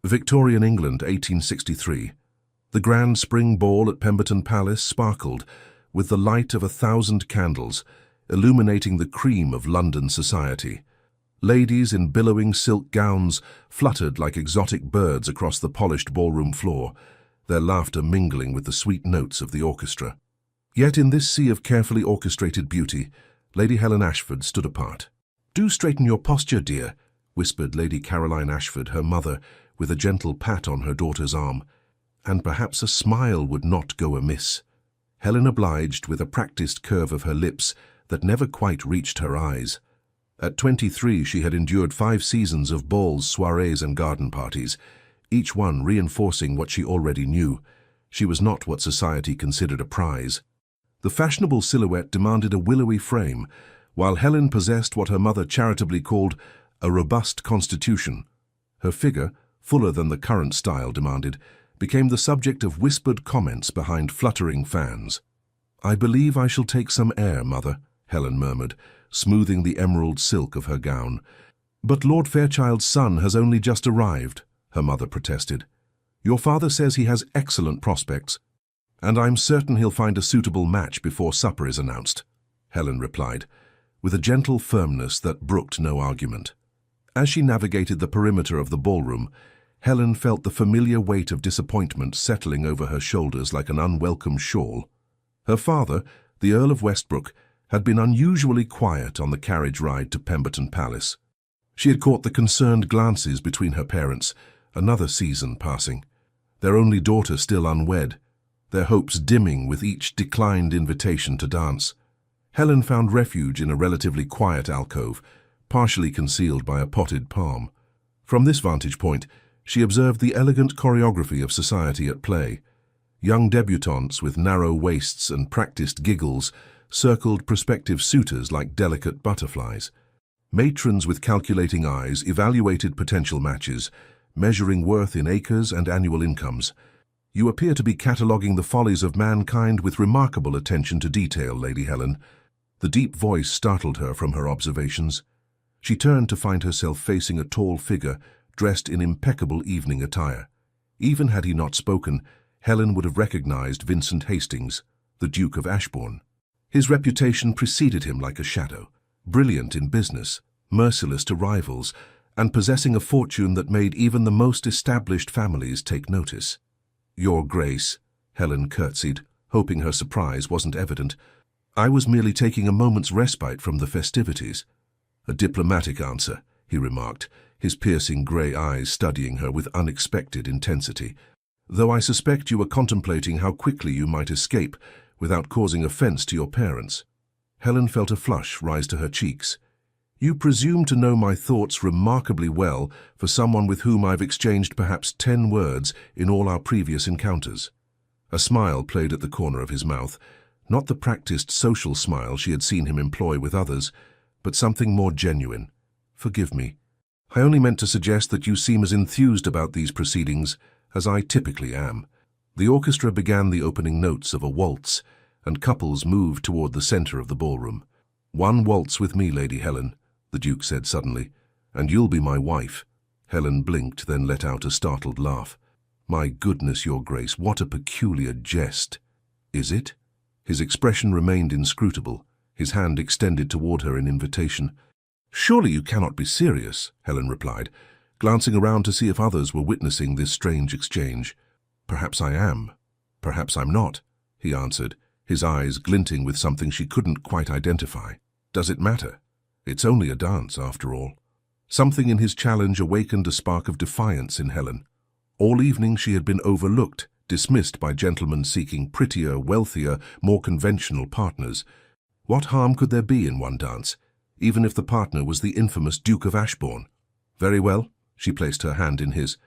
Victorian England, 1863. The grand spring ball at Pemberton Palace sparkled with the light of 1,000 candles, illuminating the cream of London society. Ladies in billowing silk gowns fluttered like exotic birds across the polished ballroom floor, their laughter mingling with the sweet notes of the orchestra. Yet in this sea of carefully orchestrated beauty, Lady Helen Ashford stood apart. "Do straighten your posture, dear," whispered Lady Caroline Ashford, her mother, with a gentle pat on her daughter's arm, and perhaps a smile would not go amiss. Helen obliged with a practiced curve of her lips that never quite reached her eyes. At 23, she had endured 5 seasons of balls, soirees, and garden parties, each one reinforcing what she already knew. She was not what society considered a prize. The fashionable silhouette demanded a willowy frame, while Helen possessed what her mother charitably called a robust constitution. Her figure, fuller than the current style demanded, became the subject of whispered comments behind fluttering fans. "I believe I shall take some air, Mother," Helen murmured, smoothing the emerald silk of her gown. "But Lord Fairchild's son has only just arrived," her mother protested. "Your father says he has excellent prospects, and I'm certain he'll find a suitable match before supper is announced," Helen replied, with a gentle firmness that brooked no argument. As she navigated the perimeter of the ballroom, Helen felt the familiar weight of disappointment settling over her shoulders like an unwelcome shawl. Her father, the Earl of Westbrook, had been unusually quiet on the carriage ride to Pemberton Palace. She had caught the concerned glances between her parents, another season passing, their only daughter still unwed, their hopes dimming with each declined invitation to dance. Helen found refuge in a relatively quiet alcove, partially concealed by a potted palm. From this vantage point, she observed the elegant choreography of society at play. Young debutantes with narrow waists and practiced giggles circled prospective suitors like delicate butterflies. Matrons with calculating eyes evaluated potential matches, measuring worth in acres and annual incomes. "You appear to be cataloguing the follies of mankind with remarkable attention to detail, Lady Helen." The deep voice startled her from her observations. She turned to find herself facing a tall figure dressed in impeccable evening attire. Even had he not spoken, Helen would have recognized Vincent Hastings, the Duke of Ashbourne. His reputation preceded him like a shadow, brilliant in business, merciless to rivals, and possessing a fortune that made even the most established families take notice. "Your Grace," Helen curtsied, hoping her surprise wasn't evident. "I was merely taking a moment's respite from the festivities." "A diplomatic answer," he remarked, his piercing grey eyes studying her with unexpected intensity. "Though I suspect you were contemplating how quickly you might escape without causing offence to your parents." Helen felt a flush rise to her cheeks. "You presume to know my thoughts remarkably well for someone with whom I've exchanged perhaps 10 words in all our previous encounters." A smile played at the corner of his mouth, not the practiced social smile she had seen him employ with others, but something more genuine. "Forgive me. I only meant to suggest that you seem as enthused about these proceedings as I typically am." The orchestra began the opening notes of a waltz, and couples moved toward the center of the ballroom. "One waltz with me, Lady Helen," the Duke said suddenly, "and you'll be my wife." Helen blinked, then let out a startled laugh. "My goodness, Your Grace, what a peculiar jest." "Is it?" His expression remained inscrutable, his hand extended toward her in invitation. "Surely you cannot be serious," Helen replied, glancing around to see if others were witnessing this strange exchange. "Perhaps I am. Perhaps I'm not," he answered, his eyes glinting with something she couldn't quite identify. "Does it matter? It's only a dance, after all." Something in his challenge awakened a spark of defiance in Helen. All evening she had been overlooked, dismissed by gentlemen seeking prettier, wealthier, more conventional partners. What harm could there be in one dance, even if the partner was the infamous Duke of Ashbourne? "Very well," she placed her hand in his.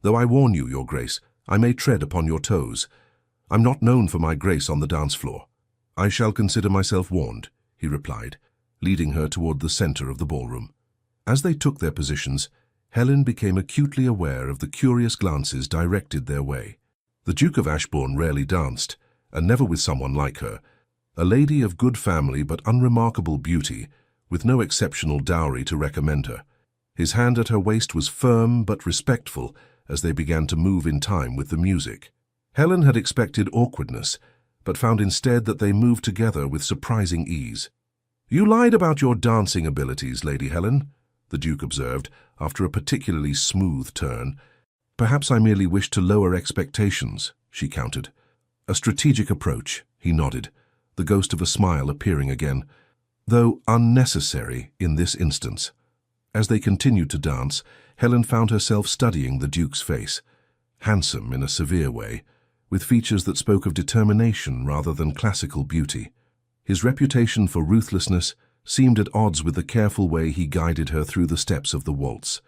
"Though I warn you, Your Grace, I may tread upon your toes. I'm not known for my grace on the dance floor." "I shall consider myself warned," he replied, leading her toward the center of the ballroom. As they took their positions, Helen became acutely aware of the curious glances directed their way. The Duke of Ashbourne rarely danced, and never with someone like her, a lady of good family but unremarkable beauty, with no exceptional dowry to recommend her. His hand at her waist was firm but respectful, as they began to move in time with the music. Helen had expected awkwardness, but found instead that they moved together with surprising ease. "You lied about your dancing abilities, Lady Helen," the Duke observed, after a particularly smooth turn. "Perhaps I merely wished to lower expectations," she countered. "A strategic approach," he nodded, the ghost of a smile appearing again, though unnecessary in this instance. As they continued to dance, Helen found herself studying the Duke's face, handsome in a severe way, with features that spoke of determination rather than classical beauty. His reputation for ruthlessness seemed at odds with the careful way he guided her through the steps of the waltz.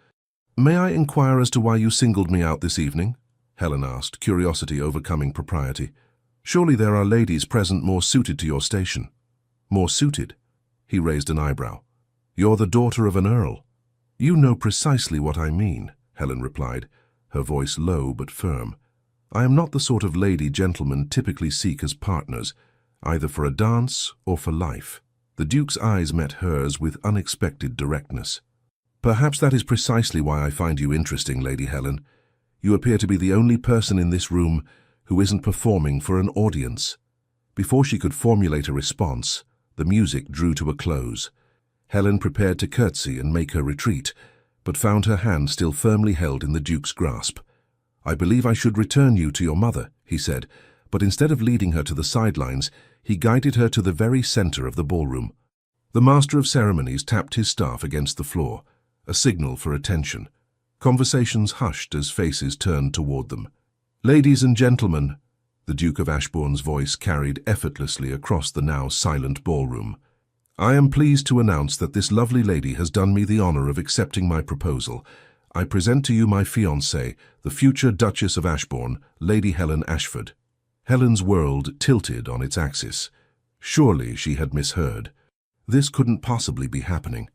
"May I inquire as to why you singled me out this evening?" Helen asked, curiosity overcoming propriety. "Surely there are ladies present more suited to your station." "More suited?" He raised an eyebrow. "You're the daughter of an earl." "You know precisely what I mean," Helen replied, her voice low but firm. "I am not the sort of lady gentlemen typically seek as partners, either for a dance or for life." The Duke's eyes met hers with unexpected directness. "Perhaps that is precisely why I find you interesting, Lady Helen. You appear to be the only person in this room who isn't performing for an audience." Before she could formulate a response, the music drew to a close. Helen prepared to curtsy and make her retreat, but found her hand still firmly held in the Duke's grasp. "I believe I should return you to your mother," he said, but instead of leading her to the sidelines, he guided her to the very center of the ballroom. The master of ceremonies tapped his staff against the floor, a signal for attention. Conversations hushed as faces turned toward them. "Ladies and gentlemen," the Duke of Ashbourne's voice carried effortlessly across the now silent ballroom, "I am pleased to announce that this lovely lady has done me the honor of accepting my proposal. I present to you my fiancée, the future Duchess of Ashbourne, Lady Helen Ashford." Helen's world tilted on its axis. Surely she had misheard. This couldn't possibly be happening.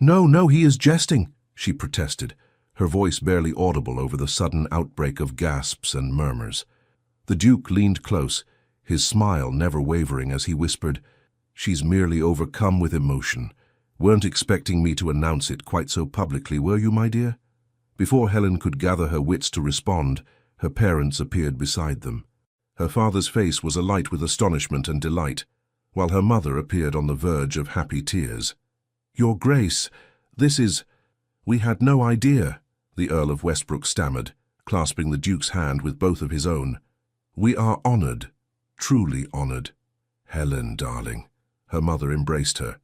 "No, no, he is jesting," she protested, her voice barely audible over the sudden outbreak of gasps and murmurs. The Duke leaned close, his smile never wavering as he whispered, "She's merely overcome with emotion. Weren't expecting me to announce it quite so publicly, were you, my dear?" Before Helen could gather her wits to respond, her parents appeared beside them. Her father's face was alight with astonishment and delight, while her mother appeared on the verge of happy tears. "Your Grace, this is— we had no idea," the Earl of Westbrook stammered, clasping the Duke's hand with both of his own. "We are honored, truly honored." "Helen, darling," her mother embraced her,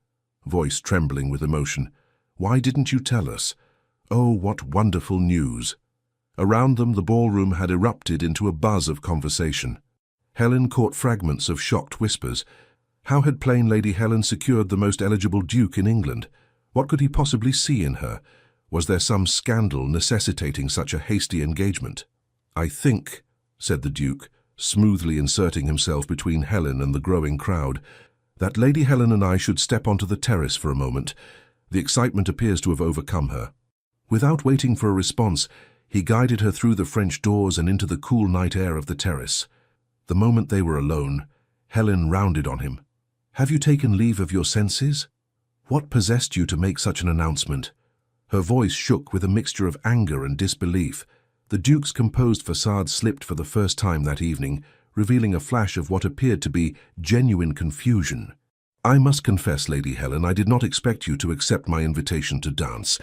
voice trembling with emotion. "Why didn't you tell us? Oh, what wonderful news." Around them, the ballroom had erupted into a buzz of conversation. Helen caught fragments of shocked whispers. How had plain Lady Helen secured the most eligible duke in England? What could he possibly see in her? Was there some scandal necessitating such a hasty engagement? "I think," said the Duke, smoothly inserting himself between Helen and the growing crowd, "that Lady Helen and I should step onto the terrace for a moment. The excitement appears to have overcome her." Without waiting for a response, he guided her through the French doors and into the cool night air of the terrace. The moment they were alone, Helen rounded on him. "Have you taken leave of your senses? What possessed you to make such an announcement?" Her voice shook with a mixture of anger and disbelief. The Duke's composed facade slipped for the first time that evening, revealing a flash of what appeared to be genuine confusion. "I must confess, Lady Helen, I did not expect you to accept my invitation to dance.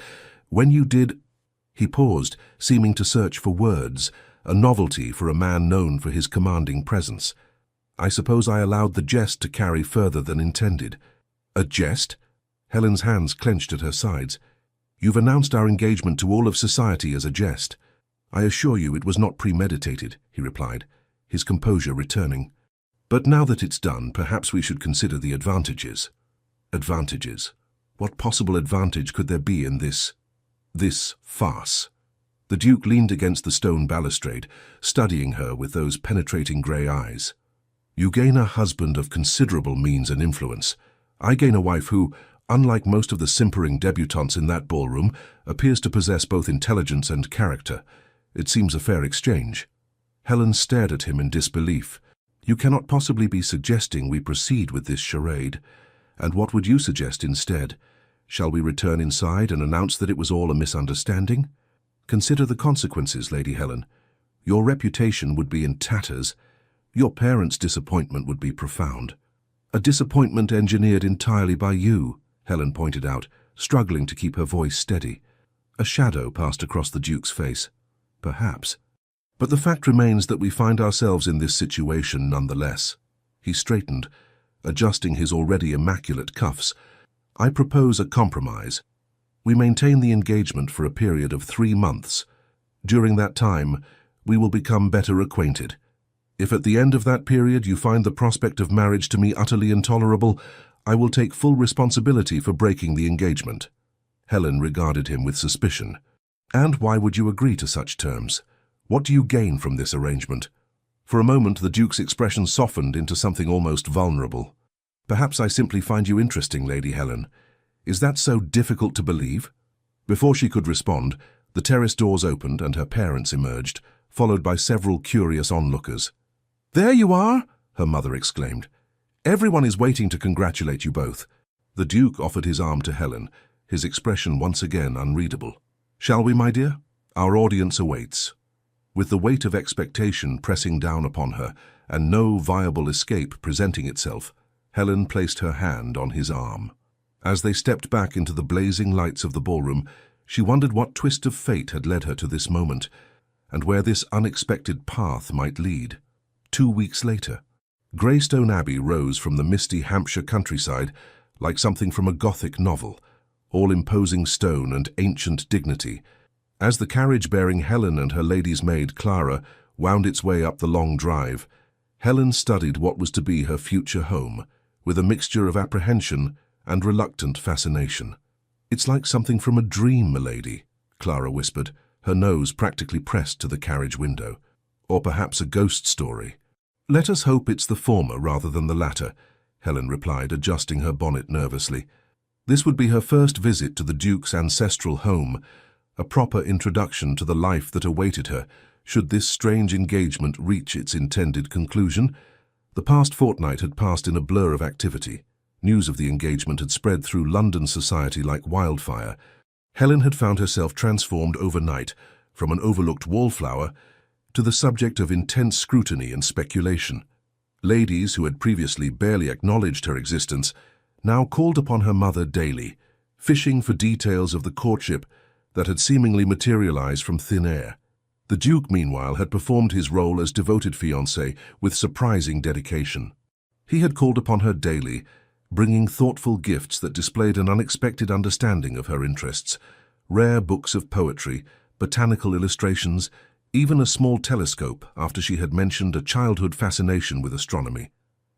When you did—" He paused, seeming to search for words, a novelty for a man known for his commanding presence. "I suppose I allowed the jest to carry further than intended." "A jest?" Helen's hands clenched at her sides. "You've announced our engagement to all of society as a jest." "I assure you it was not premeditated," he replied, his composure returning. "But now that it's done, perhaps we should consider the advantages." Advantages? What possible advantage could there be in this farce? The Duke leaned against the stone balustrade, studying her with those penetrating grey eyes. "You gain a husband of considerable means and influence. I gain a wife who, unlike most of the simpering debutantes in that ballroom, appears to possess both intelligence and character. It seems a fair exchange." Helen stared at him in disbelief. "You cannot possibly be suggesting we proceed with this charade. And what would you suggest instead? Shall we return inside and announce that it was all a misunderstanding?" Consider the consequences, Lady Helen. Your reputation would be in tatters. Your parents' disappointment would be profound. A disappointment engineered entirely by you, Helen pointed out, struggling to keep her voice steady. A shadow passed across the Duke's face. Perhaps. But the fact remains that we find ourselves in this situation nonetheless. He straightened, adjusting his already immaculate cuffs. I propose a compromise. We maintain the engagement for a period of 3 months. During that time, we will become better acquainted. If at the end of that period you find the prospect of marriage to me utterly intolerable, I will take full responsibility for breaking the engagement. Helen regarded him with suspicion. And why would you agree to such terms? What do you gain from this arrangement? For a moment, the Duke's expression softened into something almost vulnerable. Perhaps I simply find you interesting, Lady Helen. Is that so difficult to believe? Before she could respond, the terrace doors opened and her parents emerged, followed by several curious onlookers. "There you are!" her mother exclaimed. "Everyone is waiting to congratulate you both." The Duke offered his arm to Helen, his expression once again unreadable. "Shall we, my dear? Our audience awaits." With the weight of expectation pressing down upon her and no viable escape presenting itself, Helen placed her hand on his arm. As they stepped back into the blazing lights of the ballroom, she wondered what twist of fate had led her to this moment, and where this unexpected path might lead. 2 weeks later, Greystone Abbey rose from the misty Hampshire countryside like something from a Gothic novel, all imposing stone and ancient dignity. As the carriage bearing Helen and her lady's maid Clara wound its way up the long drive, Helen studied what was to be her future home, with a mixture of apprehension and reluctant fascination. "It's like something from a dream, milady," Clara whispered, her nose practically pressed to the carriage window. "Or perhaps a ghost story." "Let us hope it's the former rather than the latter," Helen replied, adjusting her bonnet nervously. This would be her first visit to the Duke's ancestral home, a proper introduction to the life that awaited her should this strange engagement reach its intended conclusion. The past fortnight had passed in a blur of activity. News of the engagement had spread through London society like wildfire. Helen had found herself transformed overnight from an overlooked wallflower to the subject of intense scrutiny and speculation. Ladies who had previously barely acknowledged her existence now called upon her mother daily, fishing for details of the courtship that had seemingly materialized from thin air. The Duke, meanwhile, had performed his role as devoted fiancé with surprising dedication. He had called upon her daily, bringing thoughtful gifts that displayed an unexpected understanding of her interests, rare books of poetry, botanical illustrations, even a small telescope after she had mentioned a childhood fascination with astronomy.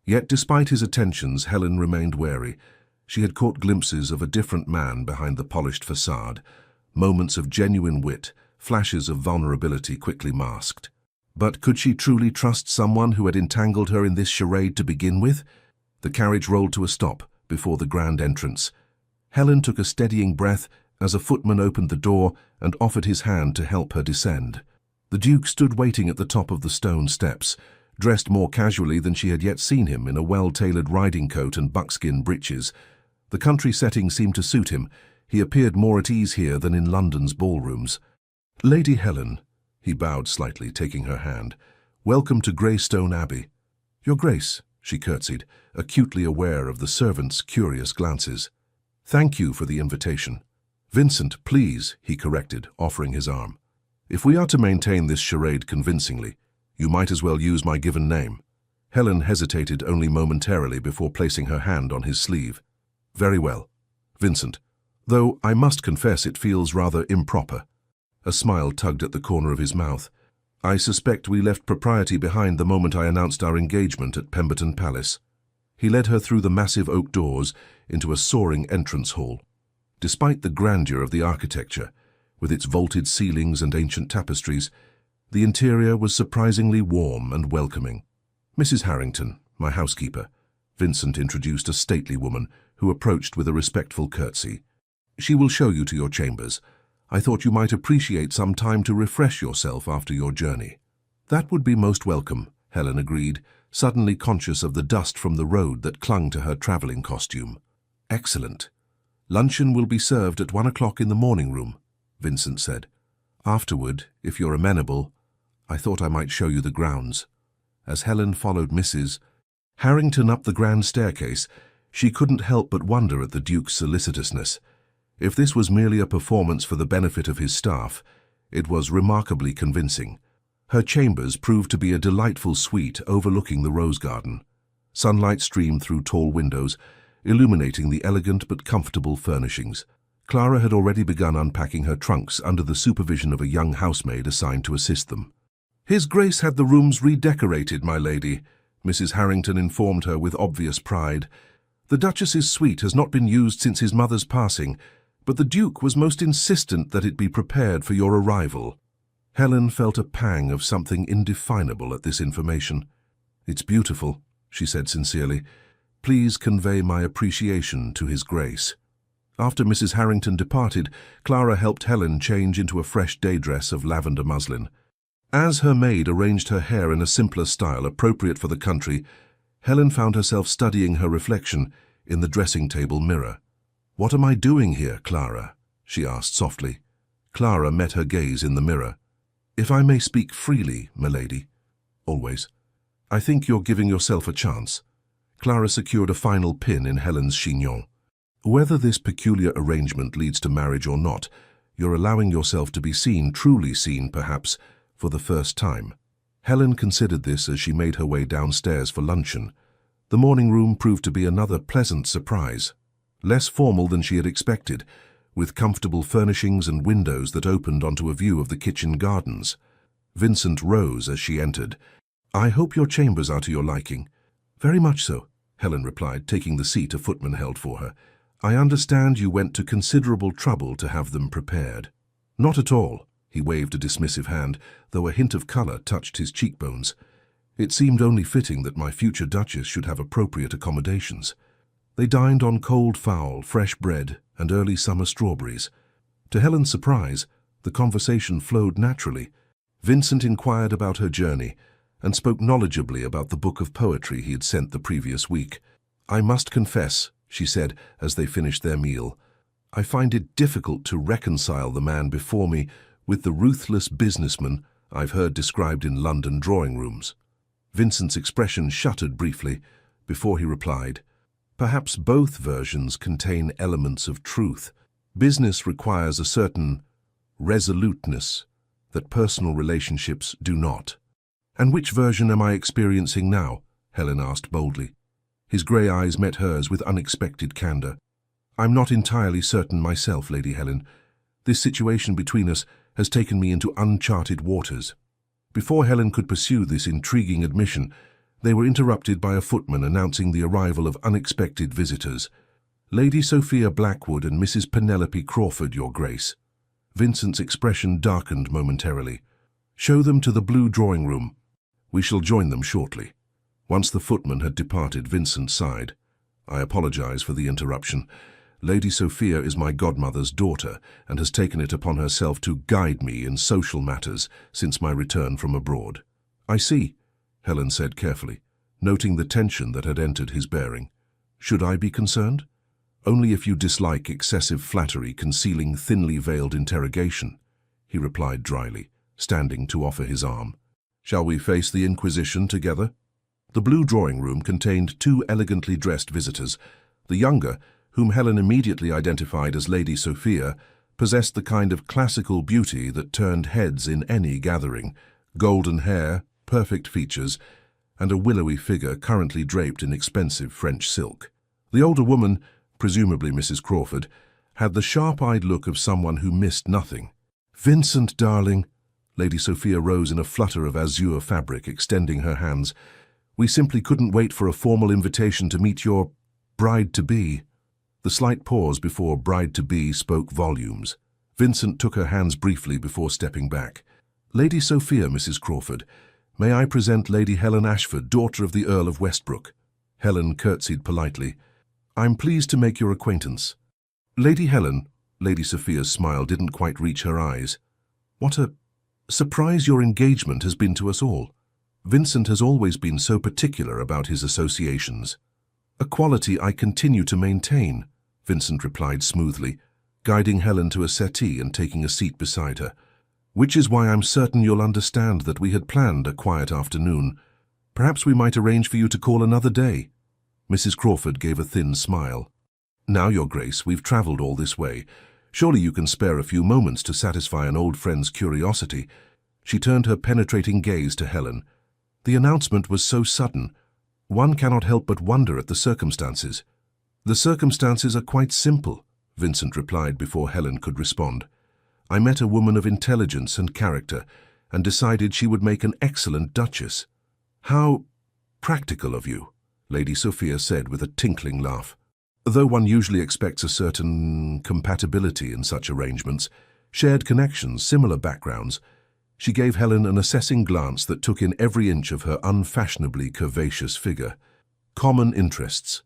Yet despite his attentions, Helen remained wary. She had caught glimpses of a different man behind the polished facade, moments of genuine wit, flashes of vulnerability quickly masked. But could she truly trust someone who had entangled her in this charade to begin with? The carriage rolled to a stop before the grand entrance. Helen took a steadying breath as a footman opened the door and offered his hand to help her descend. The Duke stood waiting at the top of the stone steps, dressed more casually than she had yet seen him in a well-tailored riding coat and buckskin breeches. The country setting seemed to suit him. He appeared more at ease here than in London's ballrooms. "Lady Helen," he bowed slightly, taking her hand, "welcome to Greystone Abbey." "Your Grace," she curtsied, acutely aware of the servants' curious glances. "Thank you for the invitation." "Vincent, please," he corrected, offering his arm. "If we are to maintain this charade convincingly, you might as well use my given name." Helen hesitated only momentarily before placing her hand on his sleeve. "Very well, Vincent, though I must confess it feels rather improper." A smile tugged at the corner of his mouth. "I suspect we left propriety behind the moment I announced our engagement at Pemberton Palace." He led her through the massive oak doors into a soaring entrance hall. Despite the grandeur of the architecture, with its vaulted ceilings and ancient tapestries, the interior was surprisingly warm and welcoming. "Mrs. Harrington, my housekeeper," Vincent introduced a stately woman who approached with a respectful curtsy. "She will show you to your chambers. I thought you might appreciate some time to refresh yourself after your journey." "That would be most welcome," Helen agreed, suddenly conscious of the dust from the road that clung to her traveling costume. "Excellent. Luncheon will be served at 1 o'clock in the morning room," Vincent said. Afterward, if you're amenable, I thought I might show you the grounds. As Helen followed Mrs. Harrington up the grand staircase, she couldn't help but wonder at the Duke's solicitousness. If this was merely a performance for the benefit of his staff, it was remarkably convincing. Her chambers proved to be a delightful suite overlooking the rose garden. Sunlight streamed through tall windows, illuminating the elegant but comfortable furnishings. Clara had already begun unpacking her trunks under the supervision of a young housemaid assigned to assist them. "His Grace had the rooms redecorated, my lady," Mrs. Harrington informed her with obvious pride. "The Duchess's suite has not been used since his mother's passing, but the Duke was most insistent that it be prepared for your arrival." Helen felt a pang of something indefinable at this information. "It's beautiful," she said sincerely. "Please convey my appreciation to His Grace." After Mrs. Harrington departed, Clara helped Helen change into a fresh day dress of lavender muslin. As her maid arranged her hair in a simpler style appropriate for the country, Helen found herself studying her reflection in the dressing-table mirror. "What am I doing here, Clara?" she asked softly. Clara met her gaze in the mirror. "If I may speak freely, milady." "Always." "I think you're giving yourself a chance." Clara secured a final pin in Helen's chignon. "Whether this peculiar arrangement leads to marriage or not, you're allowing yourself to be seen, truly seen, perhaps, for the first time." Helen considered this as she made her way downstairs for luncheon. The morning room proved to be another pleasant surprise. Less formal than she had expected, with comfortable furnishings and windows that opened onto a view of the kitchen gardens. Vincent rose as she entered. "I hope your chambers are to your liking." "Very much so," Helen replied, taking the seat a footman held for her. "I understand you went to considerable trouble to have them prepared." "Not at all." He waved a dismissive hand, though a hint of colour touched his cheekbones. "It seemed only fitting that my future Duchess should have appropriate accommodations." They dined on cold fowl, fresh bread, and early summer strawberries. To Helen's surprise, the conversation flowed naturally. Vincent inquired about her journey and spoke knowledgeably about the book of poetry he had sent the previous week. "I must confess," she said as they finished their meal, "I find it difficult to reconcile the man before me with the ruthless businessman I've heard described in London drawing rooms." Vincent's expression shuttered briefly before he replied, "Perhaps both versions contain elements of truth. Business requires a certain resoluteness that personal relationships do not." "And which version am I experiencing now?" Helen asked boldly. His grey eyes met hers with unexpected candour. "I'm not entirely certain myself, Lady Helen. This situation between us has taken me into uncharted waters." Before Helen could pursue this intriguing admission, they were interrupted by a footman announcing the arrival of unexpected visitors. "Lady Sophia Blackwood and Mrs. Penelope Crawford, Your Grace." Vincent's expression darkened momentarily. "Show them to the blue drawing room. We shall join them shortly." Once the footman had departed, Vincent sighed. "I apologize for the interruption. Lady Sophia is my godmother's daughter and has taken it upon herself to guide me in social matters since my return from abroad." "I see," Helen said carefully, noting the tension that had entered his bearing. "Should I be concerned?" "Only if you dislike excessive flattery concealing thinly veiled interrogation," he replied dryly, standing to offer his arm. "Shall we face the Inquisition together?" The blue drawing room contained two elegantly dressed visitors. The younger, whom Helen immediately identified as Lady Sophia, possessed the kind of classical beauty that turned heads in any gathering: golden hair, perfect features, and a willowy figure currently draped in expensive French silk. The older woman, presumably Mrs. Crawford, had the sharp-eyed look of someone who missed nothing. "Vincent, darling," Lady Sophia rose in a flutter of azure fabric, extending her hands. "We simply couldn't wait for a formal invitation to meet your bride-to-be." The slight pause before bride-to-be spoke volumes. Vincent took her hands briefly before stepping back. "Lady Sophia, Mrs. Crawford, may I present Lady Helen Ashford, daughter of the Earl of Westbrook?" Helen curtsied politely. "I'm pleased to make your acquaintance." "Lady Helen," Lady Sophia's smile didn't quite reach her eyes. "What a surprise your engagement has been to us all. Vincent has always been so particular about his associations." "A quality I continue to maintain," Vincent replied smoothly, guiding Helen to a settee and taking a seat beside her. Which is why I'm certain you'll understand that we had planned a quiet afternoon. Perhaps we might arrange for you to call another day." Mrs. Crawford gave a thin smile. "Now, Your Grace, we've travelled all this way. Surely you can spare a few moments to satisfy an old friend's curiosity." She turned her penetrating gaze to Helen. "The announcement was so sudden. One cannot help but wonder at the circumstances." "The circumstances are quite simple," Vincent replied before Helen could respond. "I met a woman of intelligence and character and decided she would make an excellent duchess." "How practical of you," Lady Sophia said with a tinkling laugh. Though one usually expects a certain compatibility in such arrangements, shared connections, similar backgrounds, she gave Helen an assessing glance that took in every inch of her unfashionably curvaceous figure. Common interests.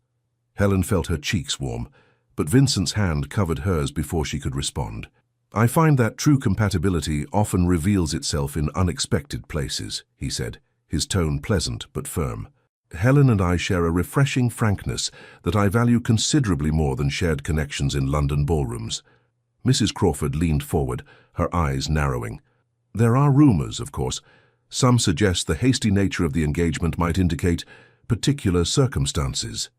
Helen felt her cheeks warm, but Vincent's hand covered hers before she could respond. "I find that true compatibility often reveals itself in unexpected places," he said, his tone pleasant but firm. "Helen and I share a refreshing frankness that I value considerably more than shared connections in London ballrooms." Mrs. Crawford leaned forward, her eyes narrowing. "There are rumours, of course. Some suggest the hasty nature of the engagement might indicate particular circumstances."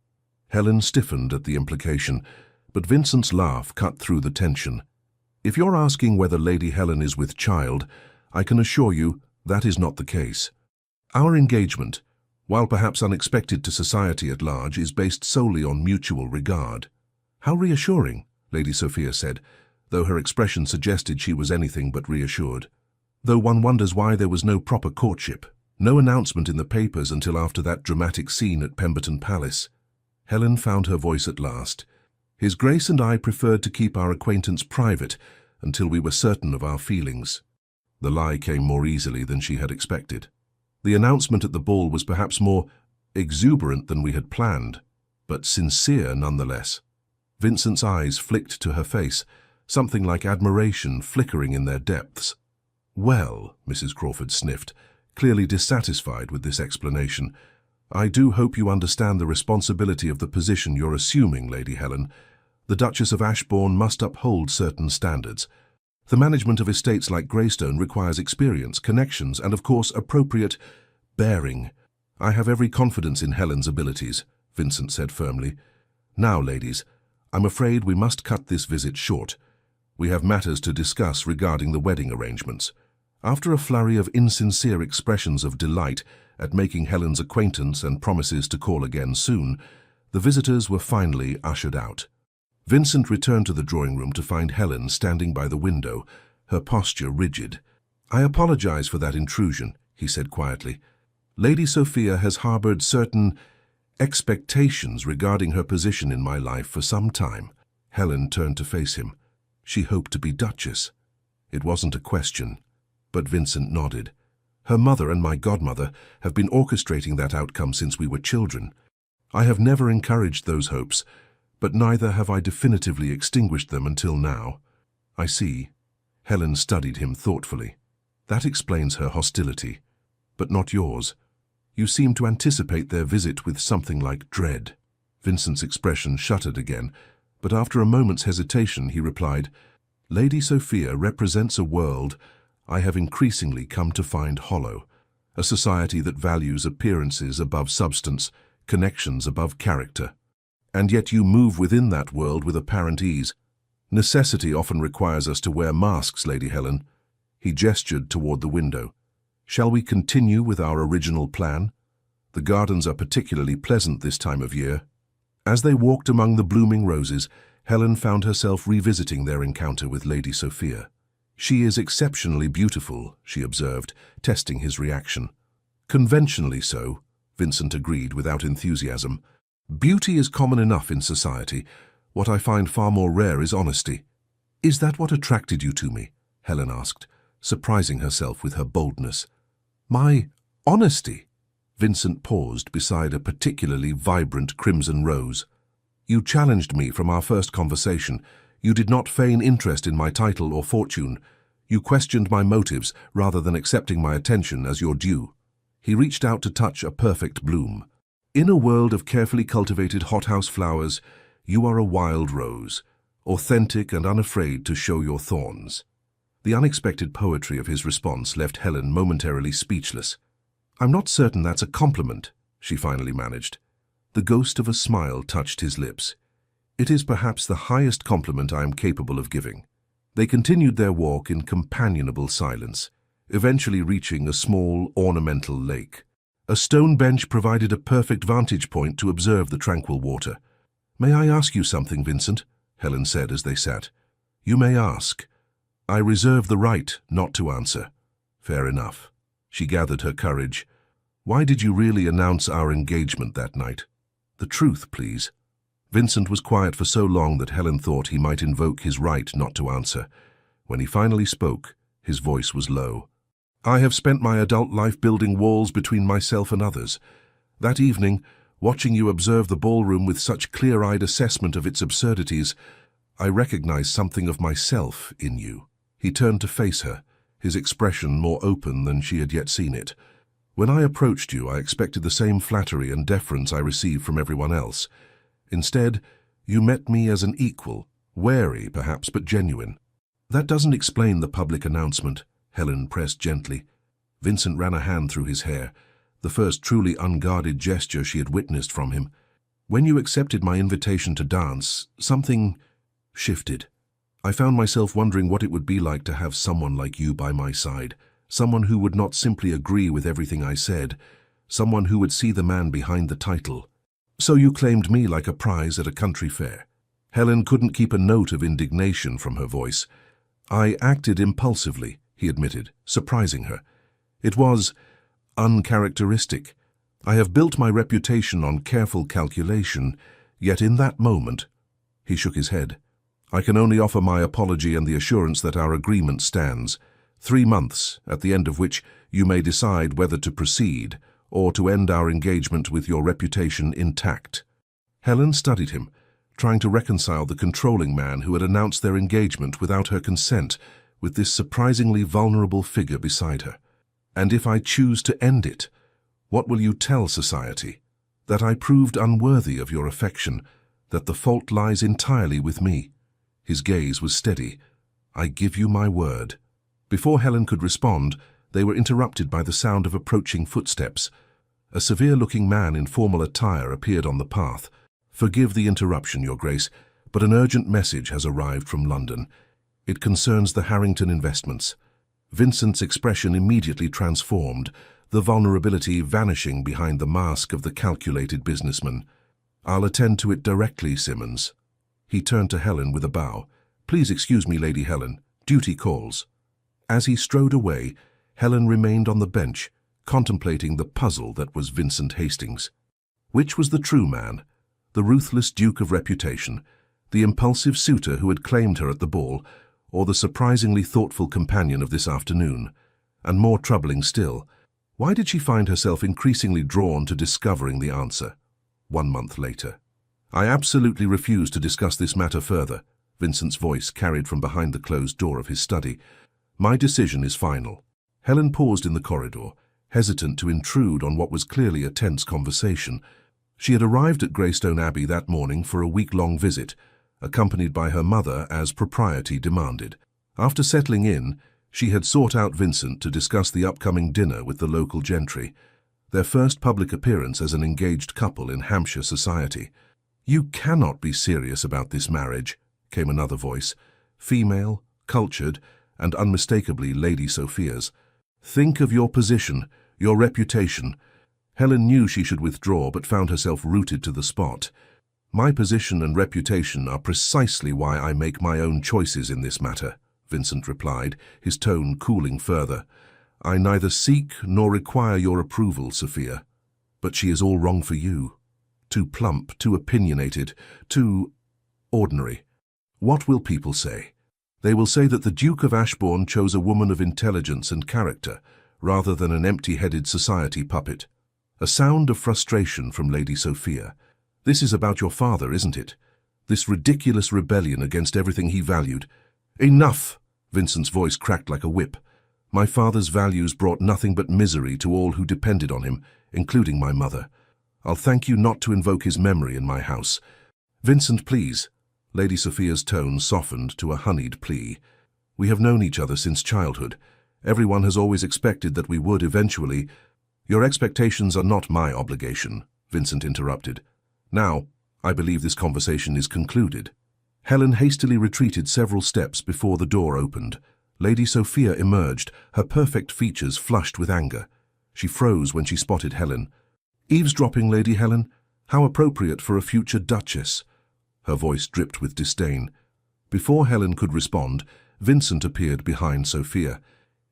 Helen stiffened at the implication, but Vincent's laugh cut through the tension. "If you're asking whether Lady Helen is with child, I can assure you that is not the case. Our engagement, while perhaps unexpected to society at large, is based solely on mutual regard." "How reassuring," Lady Sophia said, though her expression suggested she was anything but reassured. "Though one wonders why there was no proper courtship, no announcement in the papers until after that dramatic scene at Pemberton Palace." Helen found her voice at last. "His Grace and I preferred to keep our acquaintance private until we were certain of our feelings." The lie came more easily than she had expected. The announcement at the ball was perhaps more exuberant than we had planned, but sincere nonetheless. Vincent's eyes flicked to her face, something like admiration flickering in their depths. "Well," Mrs. Crawford sniffed, clearly dissatisfied with this explanation, "I do hope you understand the responsibility of the position you're assuming, Lady Helen. The Duchess of Ashbourne must uphold certain standards. The management of estates like Greystone requires experience, connections, and, of course, appropriate bearing." "I have every confidence in Helen's abilities," Vincent said firmly. "Now, ladies, I'm afraid we must cut this visit short. We have matters to discuss regarding the wedding arrangements." After a flurry of insincere expressions of delight at making Helen's acquaintance and promises to call again soon, the visitors were finally ushered out. Vincent returned to the drawing room to find Helen standing by the window, her posture rigid. "I apologize for that intrusion," he said quietly. "Lady Sophia has harbored certain expectations regarding her position in my life for some time." Helen turned to face him. She hoped to be Duchess. It wasn't a question, but Vincent nodded. "Her mother and my godmother have been orchestrating that outcome since we were children. I have never encouraged those hopes, but neither have I definitively extinguished them until now." "I see." Helen studied him thoughtfully. "That explains her hostility, but not yours. You seem to anticipate their visit with something like dread." Vincent's expression shuttered again, but after a moment's hesitation he replied, "Lady Sophia represents a world I have increasingly come to find hollow, a society that values appearances above substance, connections above character. And yet you move within that world with apparent ease. Necessity often requires us to wear masks, Lady Helen." He gestured toward the window. "Shall we continue with our original plan? The gardens are particularly pleasant this time of year." As they walked among the blooming roses, Helen found herself revisiting their encounter with Lady Sophia. "She is exceptionally beautiful," she observed, testing his reaction. "Conventionally so," Vincent agreed without enthusiasm. "Beauty is common enough in society. What I find far more rare is honesty." "Is that what attracted you to me?" Helen asked, surprising herself with her boldness. "My honesty?" Vincent paused beside a particularly vibrant crimson rose. "You challenged me from our first conversation. You did not feign interest in my title or fortune. You questioned my motives rather than accepting my attention as your due." He reached out to touch a perfect bloom. "In a world of carefully cultivated hothouse flowers, you are a wild rose, authentic and unafraid to show your thorns." The unexpected poetry of his response left Helen momentarily speechless. "I'm not certain that's a compliment," she finally managed. The ghost of a smile touched his lips. "It is perhaps the highest compliment I am capable of giving." They continued their walk in companionable silence, eventually reaching a small, ornamental lake. A stone bench provided a perfect vantage point to observe the tranquil water. "May I ask you something, Vincent?" Helen said as they sat. "You may ask. I reserve the right not to answer." "Fair enough." She gathered her courage. "Why did you really announce our engagement that night? The truth, please." Vincent was quiet for so long that Helen thought he might invoke his right not to answer. When he finally spoke, his voice was low. "I have spent my adult life building walls between myself and others. That evening, watching you observe the ballroom with such clear-eyed assessment of its absurdities, I recognized something of myself in you." He turned to face her, his expression more open than she had yet seen it. "When I approached you, I expected the same flattery and deference I received from everyone else. Instead, you met me as an equal, wary perhaps, but genuine." "That doesn't explain the public announcement," Helen pressed gently. Vincent ran a hand through his hair, the first truly unguarded gesture she had witnessed from him. "When you accepted my invitation to dance, something shifted. I found myself wondering what it would be like to have someone like you by my side, someone who would not simply agree with everything I said, someone who would see the man behind the title. So you claimed me like a prize at a country fair." Helen couldn't keep a note of indignation from her voice. "I acted impulsively," he admitted, surprising her. "It was uncharacteristic. I have built my reputation on careful calculation, yet in that moment—" He shook his head. "I can only offer my apology and the assurance that our agreement stands. 3 months, at the end of which you may decide whether to proceed or to end our engagement with your reputation intact." Helen studied him, trying to reconcile the controlling man who had announced their engagement without her consent with this surprisingly vulnerable figure beside her. "And if I choose to end it, what will you tell society? That I proved unworthy of your affection, that the fault lies entirely with me?" His gaze was steady. "I give you my word." Before Helen could respond, they were interrupted by the sound of approaching footsteps. A severe-looking man in formal attire appeared on the path. "Forgive the interruption, Your Grace, but an urgent message has arrived from London. It concerns the Harrington investments." Vincent's expression immediately transformed, the vulnerability vanishing behind the mask of the calculated businessman. "I'll attend to it directly, Simmons." He turned to Helen with a bow. "Please excuse me, Lady Helen. Duty calls." As he strode away, Helen remained on the bench, contemplating the puzzle that was Vincent Hastings. Which was the true man? The ruthless duke of reputation, the impulsive suitor who had claimed her at the ball, or the surprisingly thoughtful companion of this afternoon? And more troubling still, why did she find herself increasingly drawn to discovering the answer? 1 month later. "I absolutely refuse to discuss this matter further," Vincent's voice carried from behind the closed door of his study. "My decision is final." Helen paused in the corridor, hesitant to intrude on what was clearly a tense conversation. She had arrived at Greystone Abbey that morning for a week-long visit, accompanied by her mother as propriety demanded. After settling in, she had sought out Vincent to discuss the upcoming dinner with the local gentry, their first public appearance as an engaged couple in Hampshire society. "You cannot be serious about this marriage," came another voice, female, cultured, and unmistakably Lady Sophia's. "Think of your position, your reputation." Helen knew she should withdraw, but found herself rooted to the spot. "My position and reputation are precisely why I make my own choices in this matter," Vincent replied, his tone cooling further. "I neither seek nor require your approval, Sophia. But she is all wrong for you. Too plump, too opinionated, too ordinary. What will people say? They will say that the Duke of Ashbourne chose a woman of intelligence and character, rather than an empty-headed society puppet." A sound of frustration from Lady Sophia. "This is about your father, isn't it? This ridiculous rebellion against everything he valued." "Enough!" Vincent's voice cracked like a whip. "My father's values brought nothing but misery to all who depended on him, including my mother. I'll thank you not to invoke his memory in my house." "Vincent, please." Lady Sophia's tone softened to a honeyed plea. We have known each other since childhood. Everyone has always expected that we would eventually— Your expectations are not my obligation, Vincent interrupted. Now, I believe this conversation is concluded. Helen hastily retreated several steps before the door opened. Lady Sophia emerged, her perfect features flushed with anger. She froze when she spotted Helen. "Eavesdropping, Lady Helen? How appropriate for a future duchess." Her voice dripped with disdain. Before Helen could respond, Vincent appeared behind Sophia.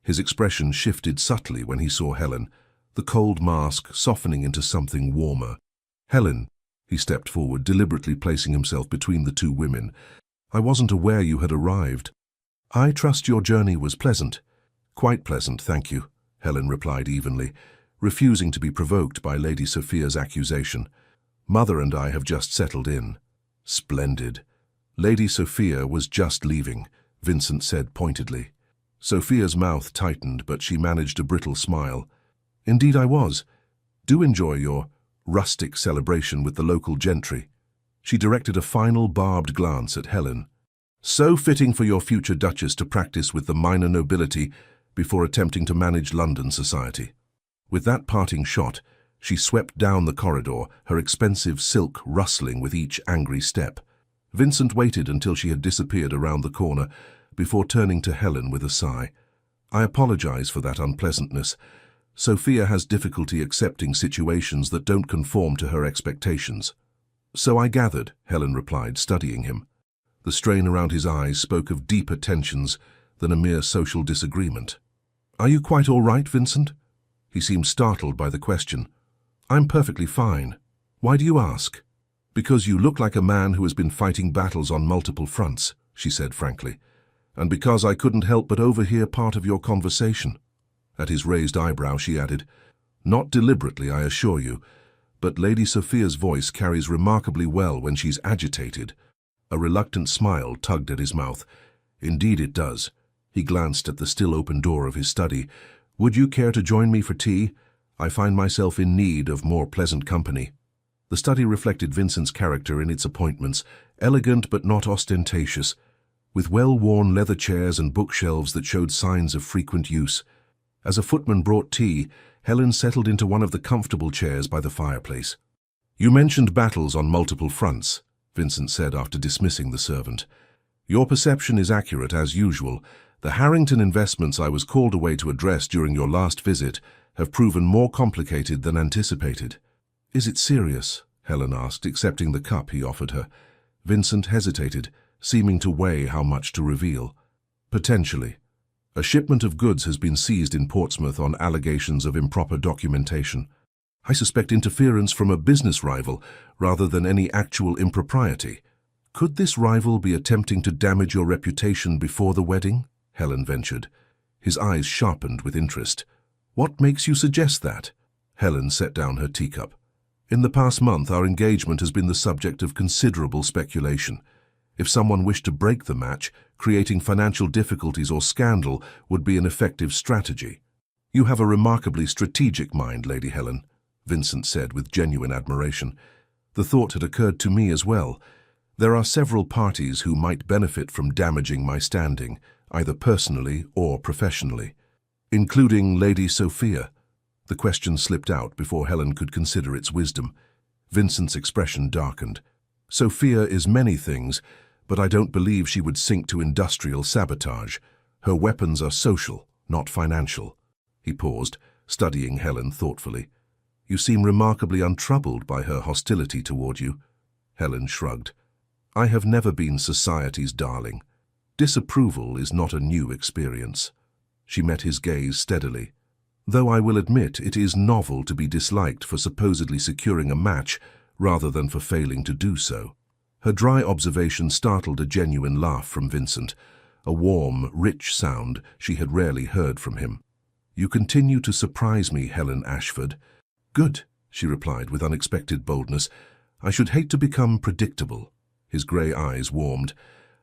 His expression shifted subtly when he saw Helen, the cold mask softening into something warmer. "Helen," he stepped forward, deliberately placing himself between the two women. "I wasn't aware you had arrived." "I trust your journey was pleasant." "Quite pleasant, thank you," Helen replied evenly, refusing to be provoked by Lady Sophia's accusation. "Mother and I have just settled in." "Splendid." "Lady Sophia was just leaving," Vincent said pointedly. Sophia's mouth tightened, but she managed a brittle smile. "Indeed I was. Do enjoy your rustic celebration with the local gentry." She directed a final barbed glance at Helen. "So fitting for your future duchess to practice with the minor nobility before attempting to manage London society." With that parting shot, she swept down the corridor, her expensive silk rustling with each angry step. Vincent waited until she had disappeared around the corner before turning to Helen with a sigh. "I apologize for that unpleasantness. Sophia has difficulty accepting situations that don't conform to her expectations." "So I gathered," Helen replied, studying him. The strain around his eyes spoke of deeper tensions than a mere social disagreement. "Are you quite all right, Vincent?" He seemed startled by the question. "I'm perfectly fine. Why do you ask?" "Because you look like a man who has been fighting battles on multiple fronts," she said frankly. "And because I couldn't help but overhear part of your conversation." At his raised eyebrow she added, "Not deliberately, I assure you, but Lady Sophia's voice carries remarkably well when she's agitated." A reluctant smile tugged at his mouth. "Indeed it does." He glanced at the still open door of his study. "Would you care to join me for tea? I find myself in need of more pleasant company." The study reflected Vincent's character in its appointments, elegant but not ostentatious, with well-worn leather chairs and bookshelves that showed signs of frequent use. As a footman brought tea, Helen settled into one of the comfortable chairs by the fireplace. "You mentioned battles on multiple fronts," Vincent said after dismissing the servant. "Your perception is accurate as usual. The Harrington investments I was called away to address during your last visit have proven more complicated than anticipated." "Is it serious?" Helen asked, accepting the cup he offered her. Vincent hesitated, seeming to weigh how much to reveal. "Potentially. A shipment of goods has been seized in Portsmouth on allegations of improper documentation. I suspect interference from a business rival rather than any actual impropriety." "Could this rival be attempting to damage your reputation before the wedding?" Helen ventured. His eyes sharpened with interest. "What makes you suggest that?" Helen set down her teacup. "In the past month, our engagement has been the subject of considerable speculation. If someone wished to break the match, creating financial difficulties or scandal would be an effective strategy." "You have a remarkably strategic mind, Lady Helen," Vincent said with genuine admiration. "The thought had occurred to me as well. There are several parties who might benefit from damaging my standing, either personally or professionally." "Including Lady Sophia?" The question slipped out before Helen could consider its wisdom. Vincent's expression darkened. "Sophia is many things, but I don't believe she would sink to industrial sabotage. Her weapons are social, not financial." He paused, studying Helen thoughtfully. "You seem remarkably untroubled by her hostility toward you." Helen shrugged. "I have never been society's darling. Disapproval is not a new experience." She met his gaze steadily. "Though I will admit it is novel to be disliked for supposedly securing a match rather than for failing to do so." Her dry observation startled a genuine laugh from Vincent, a warm, rich sound she had rarely heard from him. "You continue to surprise me, Helen Ashford." "Good," she replied with unexpected boldness. "I should hate to become predictable." His grey eyes warmed.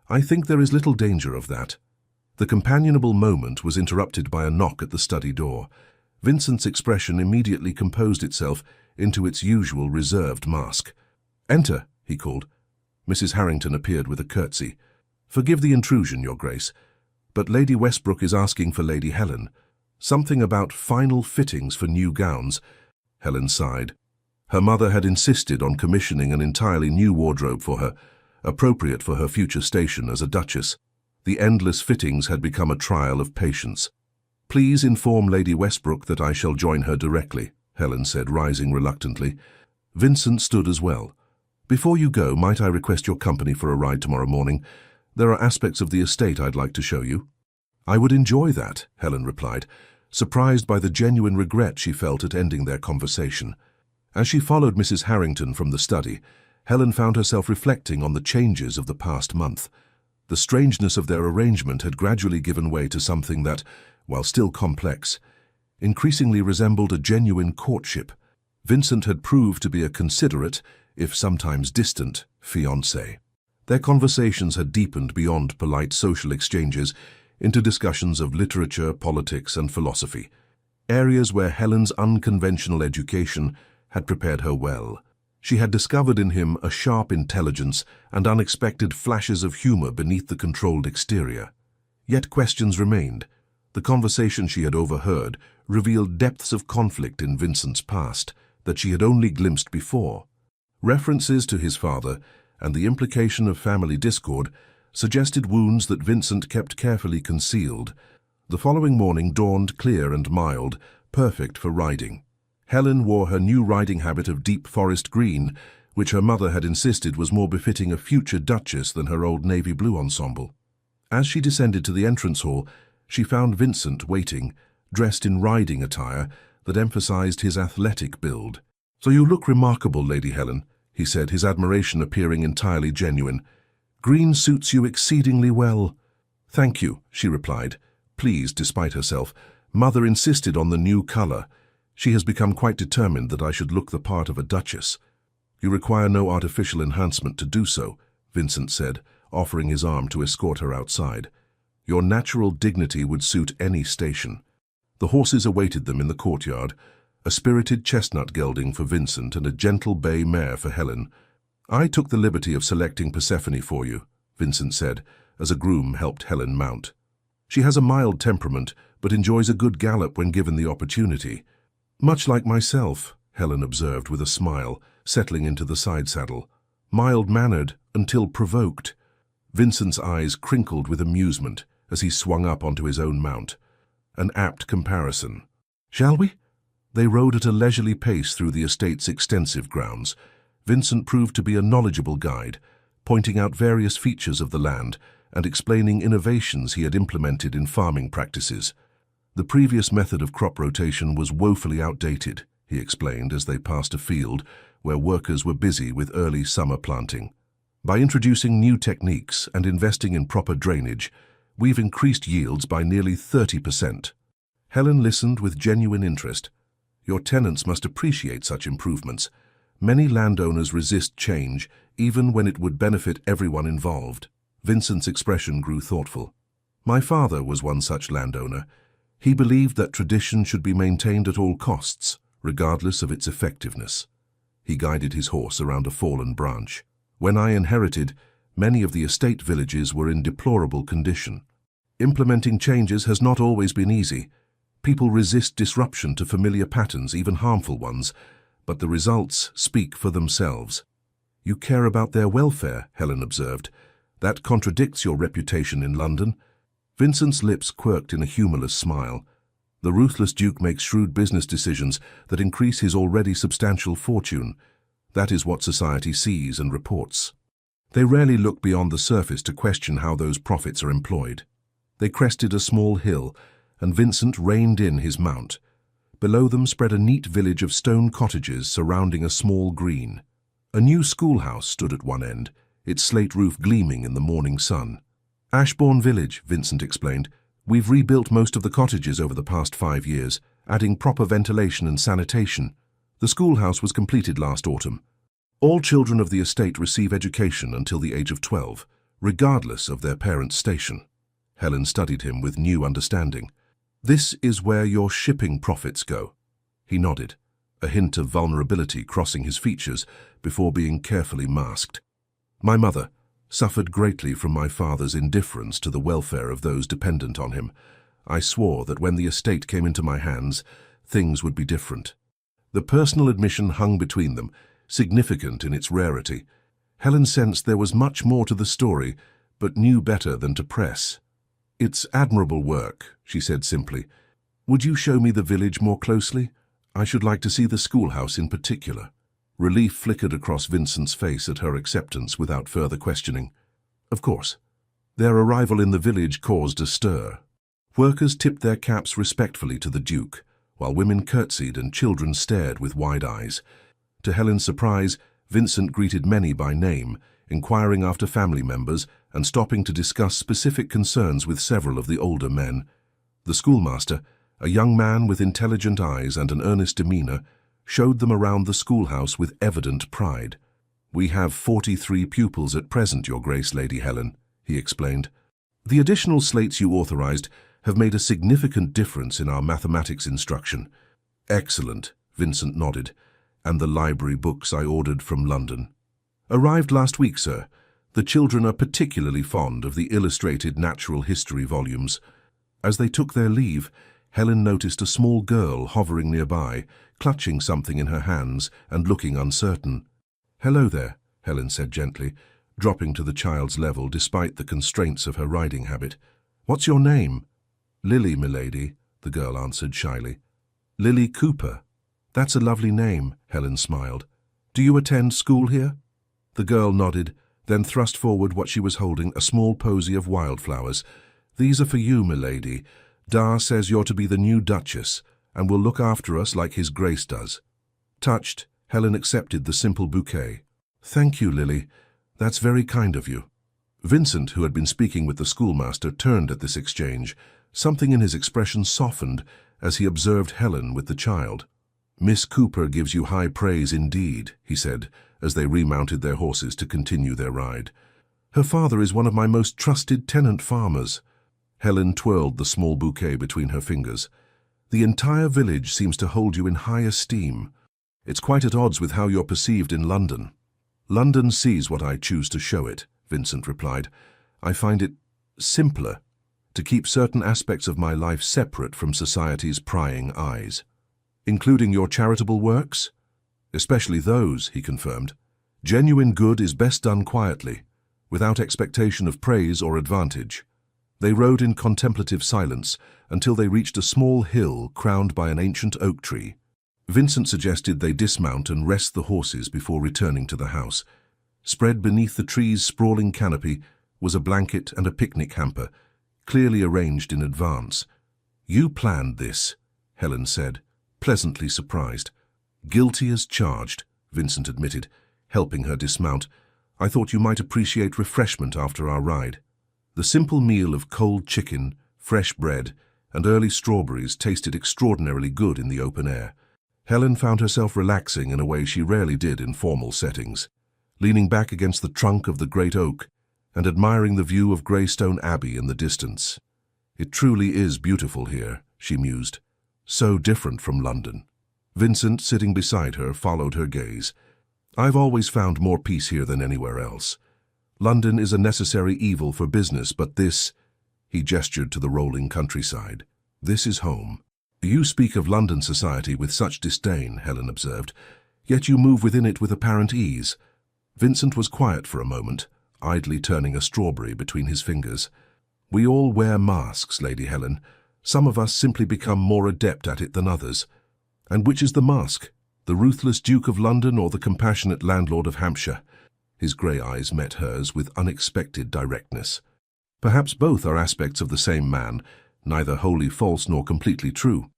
"I think there is little danger of that." The companionable moment was interrupted by a knock at the study door. Vincent's expression immediately composed itself into its usual reserved mask. "Enter," he called. Mrs. Harrington appeared with a curtsy. "Forgive the intrusion, Your Grace. But Lady Westbrook is asking for Lady Helen. Something about final fittings for new gowns. Helen sighed. Her mother had insisted on commissioning an entirely new wardrobe for her, appropriate for her future station as a duchess. The endless fittings had become a trial of patience. Please inform Lady Westbrook that I shall join her directly, Helen said, rising reluctantly. Vincent stood as well. Before you go, might I request your company for a ride tomorrow morning? There are aspects of the estate I'd like to show you. I would enjoy that, Helen replied, surprised by the genuine regret she felt at ending their conversation. As she followed Mrs. Harrington from the study, Helen found herself reflecting on the changes of the past month. The strangeness of their arrangement had gradually given way to something that, while still complex, increasingly resembled a genuine courtship. Vincent had proved to be a considerate, if sometimes distant, fiancé. Their conversations had deepened beyond polite social exchanges into discussions of literature, politics, and philosophy, areas where Helen's unconventional education had prepared her well. She had discovered in him a sharp intelligence and unexpected flashes of humor beneath the controlled exterior. Yet questions remained. The conversation she had overheard revealed depths of conflict in Vincent's past that she had only glimpsed before. References to his father and the implication of family discord suggested wounds that Vincent kept carefully concealed. The following morning dawned clear and mild, perfect for riding. Helen wore her new riding habit of deep forest green, which her mother had insisted was more befitting a future duchess than her old navy blue ensemble. As she descended to the entrance hall, she found Vincent waiting, dressed in riding attire that emphasized his athletic build. "So you look remarkable, Lady Helen," he said, his admiration appearing entirely genuine. "Green suits you exceedingly well." "Thank you," she replied, pleased despite herself. "Mother insisted on the new color. She has become quite determined that I should look the part of a duchess." "You require no artificial enhancement to do so," Vincent said, offering his arm to escort her outside. "Your natural dignity would suit any station." The horses awaited them in the courtyard, a spirited chestnut gelding for Vincent and a gentle bay mare for Helen. "I took the liberty of selecting Persephone for you," Vincent said, as a groom helped Helen mount. "She has a mild temperament, but enjoys a good gallop when given the opportunity." "Much like myself," Helen observed with a smile, settling into the side saddle. "Mild-mannered until provoked." Vincent's eyes crinkled with amusement as he swung up onto his own mount. An apt comparison. "Shall we?" They rode at a leisurely pace through the estate's extensive grounds. Vincent proved to be a knowledgeable guide, pointing out various features of the land and explaining innovations he had implemented in farming practices. The previous method of crop rotation was woefully outdated, he explained as they passed a field where workers were busy with early summer planting. "By introducing new techniques and investing in proper drainage, we've increased yields by nearly 30%. Helen listened with genuine interest. "Your tenants must appreciate such improvements. Many landowners resist change, even when it would benefit everyone involved." Vincent's expression grew thoughtful. "My father was one such landowner. He believed that tradition should be maintained at all costs, regardless of its effectiveness." He guided his horse around a fallen branch. "When I inherited, many of the estate villages were in deplorable condition. Implementing changes has not always been easy. People resist disruption to familiar patterns, even harmful ones, but the results speak for themselves." "You care about their welfare," Helen observed. "That contradicts your reputation in London." Vincent's lips quirked in a humorless smile. "The ruthless Duke makes shrewd business decisions that increase his already substantial fortune. That is what society sees and reports. They rarely look beyond the surface to question how those profits are employed." They crested a small hill, and Vincent reined in his mount. Below them spread a neat village of stone cottages surrounding a small green. A new schoolhouse stood at one end, its slate roof gleaming in the morning sun. "Ashbourne Village," Vincent explained. "We've rebuilt most of the cottages over the past 5 years, adding proper ventilation and sanitation. The schoolhouse was completed last autumn. All children of the estate receive education until the age of 12, regardless of their parents' station." Helen studied him with new understanding. "This is where your shipping profits go." He nodded, a hint of vulnerability crossing his features before being carefully masked. "My mother," suffered greatly from my father's indifference to the welfare of those dependent on him. I swore that when the estate came into my hands, things would be different. The personal admission hung between them, significant in its rarity. Helen sensed there was much more to the story, but knew better than to press. "It's admirable work," she said simply. "Would you show me the village more closely? I should like to see the schoolhouse in particular." Relief flickered across Vincent's face at her acceptance without further questioning. Of course. Their arrival in the village caused a stir. Workers tipped their caps respectfully to the Duke, while women curtsied and children stared with wide eyes. To Helen's surprise, Vincent greeted many by name, inquiring after family members and stopping to discuss specific concerns with several of the older men. The schoolmaster, a young man with intelligent eyes and an earnest demeanor, showed them around the schoolhouse with evident pride. "We have 43 pupils at present, Your Grace, Lady Helen," he explained. "The additional slates you authorized have made a significant difference in our mathematics instruction." "Excellent," Vincent nodded. "And the library books I ordered from London?" "Arrived last week, sir. The children are particularly fond of the illustrated natural history volumes." As they took their leave, Helen noticed a small girl hovering nearby, clutching something in her hands and looking uncertain. "Hello there," Helen said gently, dropping to the child's level despite the constraints of her riding habit. "What's your name?" "Lily, milady," the girl answered shyly. "Lily Cooper. That's a lovely name," Helen smiled. "Do you attend school here?" The girl nodded, then thrust forward what she was holding, a small posy of wildflowers. "These are for you, milady. Dar says you're to be the new Duchess, and will look after us like His Grace does." Touched, Helen accepted the simple bouquet. "Thank you, Lily. That's very kind of you." Vincent, who had been speaking with the schoolmaster, turned at this exchange. Something in his expression softened as he observed Helen with the child. "Miss Cooper gives you high praise indeed," he said, as they remounted their horses to continue their ride. "Her father is one of my most trusted tenant farmers." Helen twirled the small bouquet between her fingers. "The entire village seems to hold you in high esteem. It's quite at odds with how you're perceived in London." "London sees what I choose to show it," Vincent replied. "I find it simpler to keep certain aspects of my life separate from society's prying eyes." "Including your charitable works?" "Especially those," he confirmed. "Genuine good is best done quietly, without expectation of praise or advantage." They rode in contemplative silence until they reached a small hill crowned by an ancient oak tree. Vincent suggested they dismount and rest the horses before returning to the house. Spread beneath the tree's sprawling canopy was a blanket and a picnic hamper, clearly arranged in advance. "You planned this," Helen said, pleasantly surprised. "Guilty as charged," Vincent admitted, helping her dismount. "I thought you might appreciate refreshment after our ride." The simple meal of cold chicken, fresh bread, and early strawberries tasted extraordinarily good in the open air. Helen found herself relaxing in a way she rarely did in formal settings, leaning back against the trunk of the great oak and admiring the view of Greystone Abbey in the distance. "It truly is beautiful here," she mused. "So different from London." Vincent, sitting beside her, followed her gaze. "I've always found more peace here than anywhere else. London is a necessary evil for business, but this," he gestured to the rolling countryside, "this is home." "You speak of London society with such disdain," Helen observed, "yet you move within it with apparent ease." Vincent was quiet for a moment, idly turning a strawberry between his fingers. "We all wear masks, Lady Helen. Some of us simply become more adept at it than others. And which is the mask? The ruthless Duke of London or the compassionate landlord of Hampshire?" His grey eyes met hers with unexpected directness. "Perhaps both are aspects of the same man, neither wholly false nor completely true."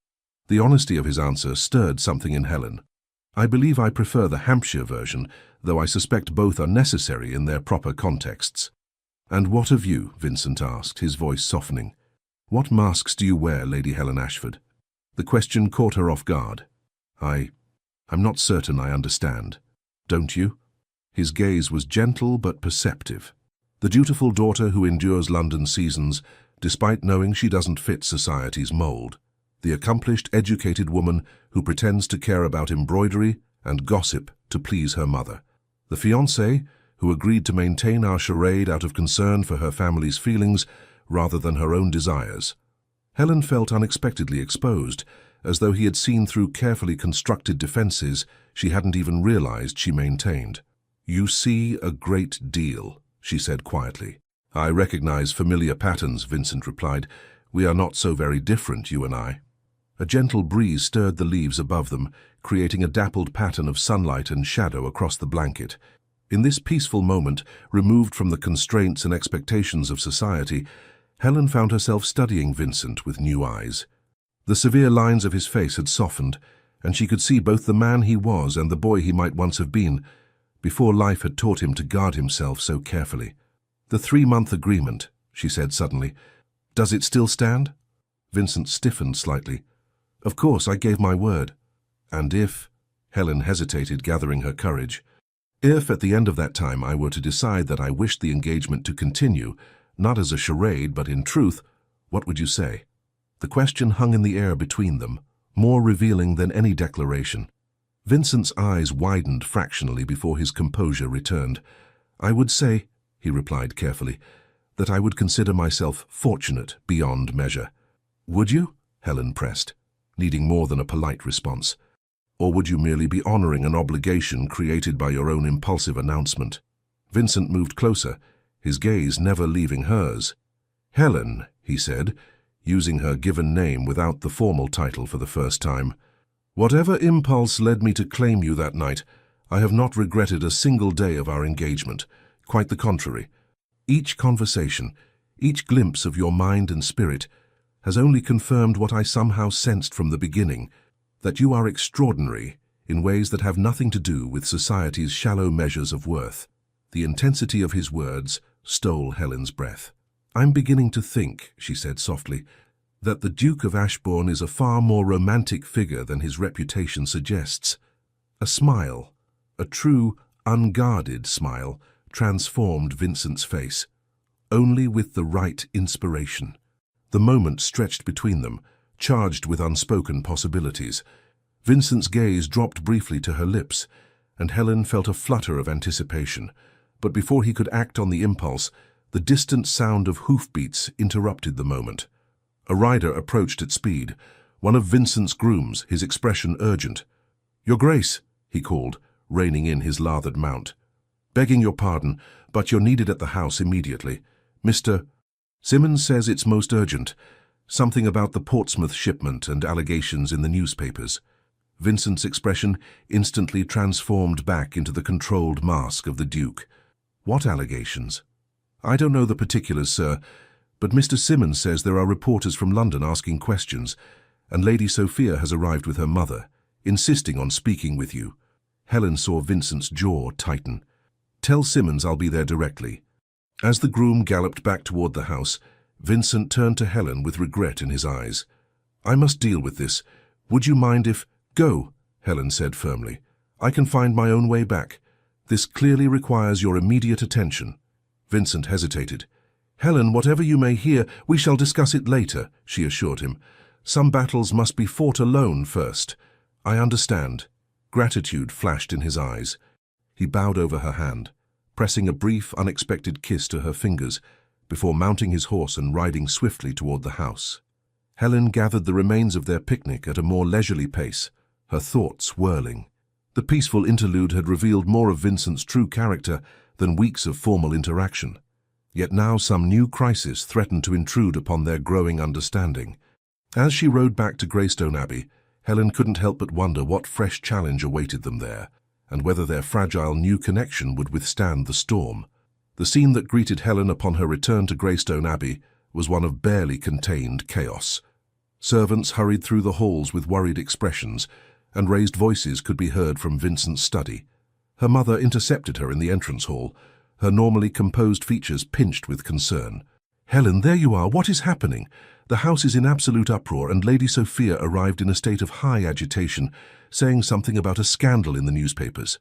The honesty of his answer stirred something in Helen. "I believe I prefer the Hampshire version, though I suspect both are necessary in their proper contexts." "And what of you?" Vincent asked, his voice softening. "What masks do you wear, Lady Helen Ashford?" The question caught her off guard. I'm not certain I understand. Don't you?" His gaze was gentle but perceptive. The dutiful daughter who endures London seasons, despite knowing she doesn't fit society's mold. The accomplished, educated woman who pretends to care about embroidery and gossip to please her mother. The fiancé who agreed to maintain our charade out of concern for her family's feelings rather than her own desires. Helen felt unexpectedly exposed, as though he had seen through carefully constructed defenses she hadn't even realized she maintained. "You see a great deal," she said quietly. "I recognize familiar patterns," Vincent replied. "We are not so very different, you and I." A gentle breeze stirred the leaves above them, creating a dappled pattern of sunlight and shadow across the blanket. In this peaceful moment, removed from the constraints and expectations of society, Helen found herself studying Vincent with new eyes. The severe lines of his face had softened, and she could see both the man he was and the boy he might once have been, before life had taught him to guard himself so carefully. "The 3-month agreement," she said suddenly. "Does it still stand?" Vincent stiffened slightly. "Of course, I gave my word." "And if—" Helen hesitated, gathering her courage. "If at the end of that time I were to decide that I wished the engagement to continue, not as a charade but in truth, what would you say?" The question hung in the air between them, more revealing than any declaration. Vincent's eyes widened fractionally before his composure returned. "I would say," he replied carefully, "that I would consider myself fortunate beyond measure." "Would you?" Helen pressed, needing more than a polite response. "Or would you merely be honoring an obligation created by your own impulsive announcement?" Vincent moved closer, his gaze never leaving hers. "Helen," he said, using her given name without the formal title for the first time, "whatever impulse led me to claim you that night, I have not regretted a single day of our engagement. Quite the contrary. Each conversation, each glimpse of your mind and spirit, has only confirmed what I somehow sensed from the beginning, that you are extraordinary in ways that have nothing to do with society's shallow measures of worth." The intensity of his words stole Helen's breath. "I'm beginning to think," she said softly, "that the Duke of Ashbourne is a far more romantic figure than his reputation suggests." A smile, a true, unguarded smile, transformed Vincent's face, only with the right inspiration. The moment stretched between them, charged with unspoken possibilities. Vincent's gaze dropped briefly to her lips, and Helen felt a flutter of anticipation. But before he could act on the impulse, the distant sound of hoofbeats interrupted the moment. A rider approached at speed, one of Vincent's grooms, his expression urgent. "Your Grace," he called, reining in his lathered mount. "Begging your pardon, but you're needed at the house immediately. Mr. Simmons says it's most urgent. Something about the Portsmouth shipment and allegations in the newspapers." Vincent's expression instantly transformed back into the controlled mask of the Duke. "What allegations?" "I don't know the particulars, sir, but Mr. Simmons says there are reporters from London asking questions, and Lady Sophia has arrived with her mother, insisting on speaking with you." Helen saw Vincent's jaw tighten. "Tell Simmons I'll be there directly." As the groom galloped back toward the house, Vincent turned to Helen with regret in his eyes. "I must deal with this. Would you mind if—" "Go," Helen said firmly. "I can find my own way back. This clearly requires your immediate attention." Vincent hesitated. "Helen, whatever you may hear, we shall discuss it later," she assured him. "Some battles must be fought alone first." "I understand." Gratitude flashed in his eyes. He bowed over her hand, pressing a brief, unexpected kiss to her fingers, before mounting his horse and riding swiftly toward the house. Helen gathered the remains of their picnic at a more leisurely pace, her thoughts whirling. The peaceful interlude had revealed more of Vincent's true character than weeks of formal interaction. Yet now some new crisis threatened to intrude upon their growing understanding. As she rode back to Greystone Abbey, Helen couldn't help but wonder what fresh challenge awaited them there, and whether their fragile new connection would withstand the storm. The scene that greeted Helen upon her return to Greystone Abbey was one of barely contained chaos. Servants hurried through the halls with worried expressions, and raised voices could be heard from Vincent's study. Her mother intercepted her in the entrance hall, her normally composed features pinched with concern. "Helen, there you are. What is happening? The house is in absolute uproar, and Lady Sophia arrived in a state of high agitation, saying something about a scandal in the newspapers."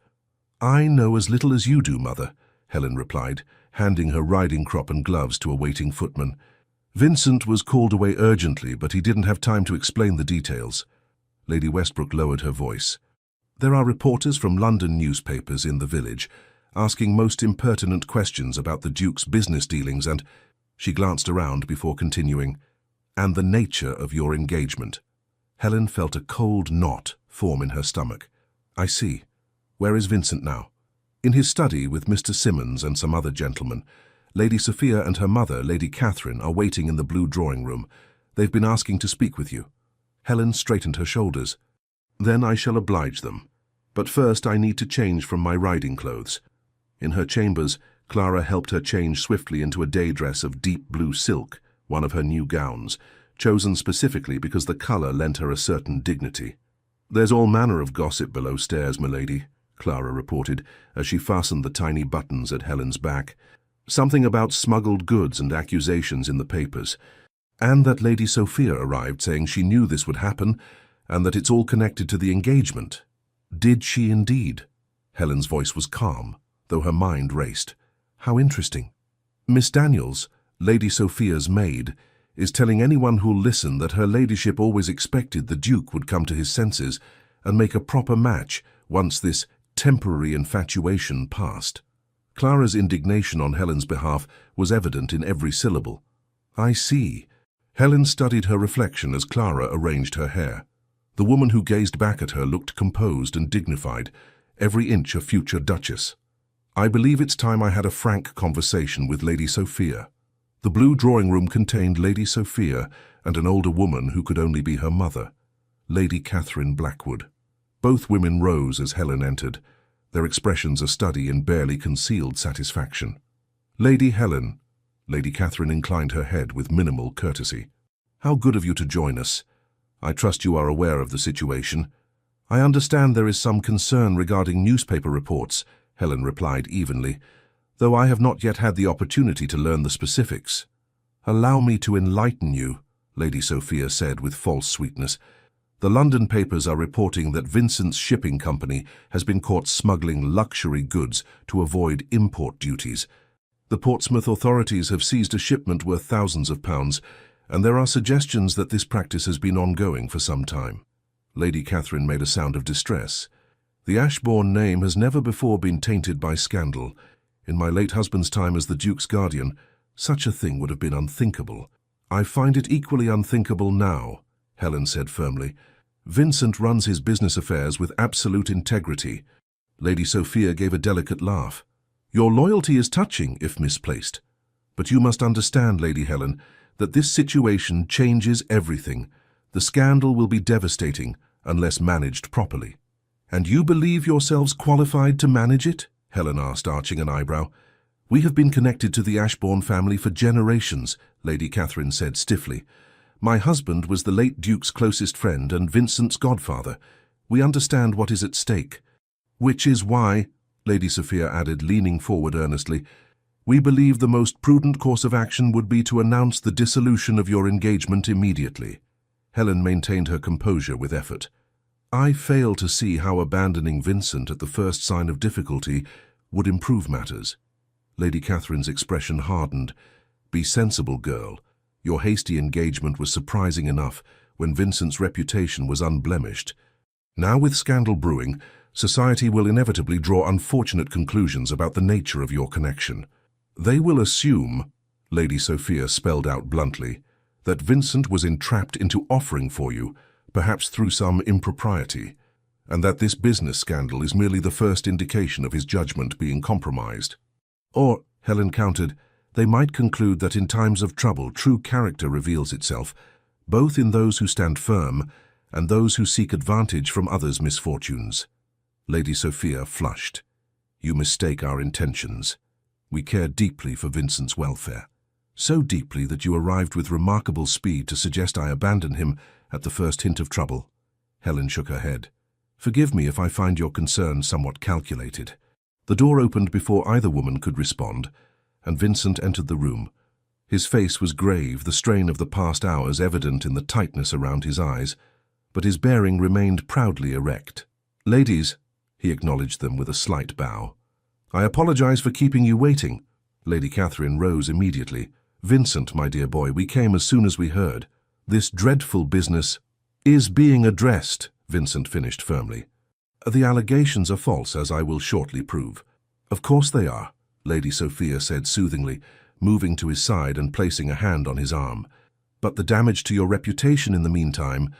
"I know as little as you do, Mother," Helen replied, handing her riding crop and gloves to a waiting footman. Vincent was called away urgently, but he didn't have time to explain the details. Lady Westbrook lowered her voice. "There are reporters from London newspapers in the village. asking most impertinent questions about the Duke's business dealings and, she glanced around before continuing, and the nature of your engagement. Helen felt a cold knot form in her stomach. I see. Where is Vincent now? In his study with Mr. Simmons and some other gentlemen. Lady Sophia and her mother, Lady Catherine, are waiting in the blue drawing room. They've been asking to speak with you. Helen straightened her shoulders. Then I shall oblige them. But first I need to change from my riding clothes. In her chambers, Clara helped her change swiftly into a day dress of deep blue silk, one of her new gowns, chosen specifically because the colour lent her a certain dignity. There's all manner of gossip below stairs, milady, Clara reported, as she fastened the tiny buttons at Helen's back. Something about smuggled goods and accusations in the papers, and that Lady Sophia arrived saying she knew this would happen, and that it's all connected to the engagement. Did she indeed? Helen's voice was calm, though her mind raced. How interesting. Miss Daniels, Lady Sophia's maid, is telling anyone who'll listen that her ladyship always expected the Duke would come to his senses and make a proper match once this temporary infatuation passed. Clara's indignation on Helen's behalf was evident in every syllable. I see. Helen studied her reflection as Clara arranged her hair. The woman who gazed back at her looked composed and dignified, every inch a future duchess. I believe it's time I had a frank conversation with Lady Sophia. The blue drawing room contained Lady Sophia and an older woman who could only be her mother, Lady Catherine Blackwood. Both women rose as Helen entered, their expressions a study in barely concealed satisfaction. Lady Helen, Lady Catherine inclined her head with minimal courtesy. How good of you to join us. I trust you are aware of the situation. I understand there is some concern regarding newspaper reports, Helen replied evenly, though I have not yet had the opportunity to learn the specifics. Allow me to enlighten you, Lady Sophia said with false sweetness. The London papers are reporting that Vincent's shipping company has been caught smuggling luxury goods to avoid import duties. The Portsmouth authorities have seized a shipment worth thousands of pounds, and there are suggestions that this practice has been ongoing for some time. Lady Catherine made a sound of distress. The Ashbourne name has never before been tainted by scandal. In my late husband's time as the Duke's guardian, such a thing would have been unthinkable. I find it equally unthinkable now, Helen said firmly. Vincent runs his business affairs with absolute integrity. Lady Sophia gave a delicate laugh. Your loyalty is touching, if misplaced. But you must understand, Lady Helen, that this situation changes everything. The scandal will be devastating unless managed properly. And you believe yourselves qualified to manage it? Helen asked, arching an eyebrow. We have been connected to the Ashbourne family for generations, Lady Catherine said stiffly. My husband was the late Duke's closest friend and Vincent's godfather. We understand what is at stake. Which is why, Lady Sophia added, leaning forward earnestly, we believe the most prudent course of action would be to announce the dissolution of your engagement immediately. Helen maintained her composure with effort. I fail to see how abandoning Vincent at the first sign of difficulty would improve matters. Lady Catherine's expression hardened. Be sensible, girl. Your hasty engagement was surprising enough when Vincent's reputation was unblemished. Now with scandal brewing, society will inevitably draw unfortunate conclusions about the nature of your connection. They will assume, Lady Sophia spelled out bluntly, that Vincent was entrapped into offering for you, perhaps through some impropriety, and that this business scandal is merely the first indication of his judgment being compromised. Or, Helen countered, they might conclude that in times of trouble true character reveals itself, both in those who stand firm and those who seek advantage from others' misfortunes. Lady Sophia flushed. You mistake our intentions. We care deeply for Vincent's welfare. So deeply that you arrived with remarkable speed to suggest I abandon him at the first hint of trouble. Helen shook her head. Forgive me if I find your concern somewhat calculated. The door opened before either woman could respond, and Vincent entered the room. His face was grave, the strain of the past hours evident in the tightness around his eyes, but his bearing remained proudly erect. Ladies, he acknowledged them with a slight bow. I apologize for keeping you waiting. Lady Catherine rose immediately. Vincent, my dear boy, we came as soon as we heard. This dreadful business is being addressed, Vincent finished firmly. The allegations are false, as I will shortly prove. Of course they are, Lady Sophia said soothingly, moving to his side and placing a hand on his arm. But the damage to your reputation in the meantime.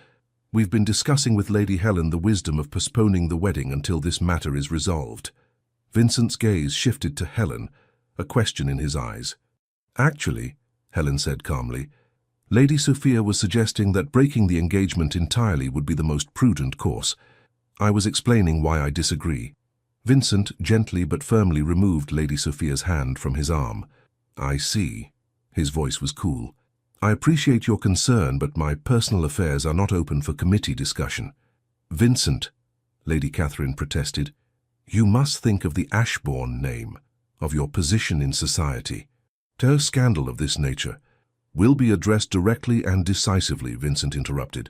We've been discussing with Lady Helen the wisdom of postponing the wedding until this matter is resolved. Vincent's gaze shifted to Helen, a question in his eyes. Actually, Helen said calmly, Lady Sophia was suggesting that breaking the engagement entirely would be the most prudent course. I was explaining why I disagree. Vincent gently but firmly removed Lady Sophia's hand from his arm. I see. His voice was cool. I appreciate your concern, but my personal affairs are not open for committee discussion. Vincent, Lady Catherine protested, you must think of the Ashbourne name, of your position in society. A scandal of this nature will be addressed directly and decisively, Vincent interrupted.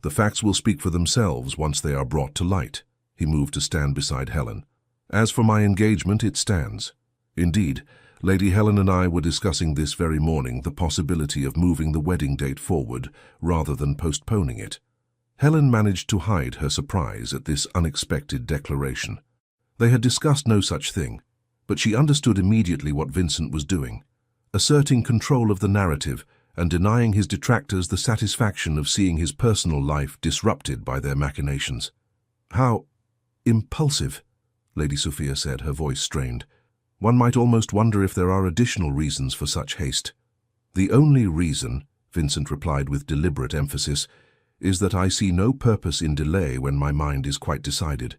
The facts will speak for themselves once they are brought to light. He moved to stand beside Helen. As for my engagement, it stands. Indeed, Lady Helen and I were discussing this very morning the possibility of moving the wedding date forward rather than postponing it. Helen managed to hide her surprise at this unexpected declaration. They had discussed no such thing, but she understood immediately what Vincent was doing, asserting control of the narrative and denying his detractors the satisfaction of seeing his personal life disrupted by their machinations. How impulsive, Lady Sophia said, her voice strained. One might almost wonder if there are additional reasons for such haste. The only reason, Vincent replied with deliberate emphasis, is that I see no purpose in delay when my mind is quite decided.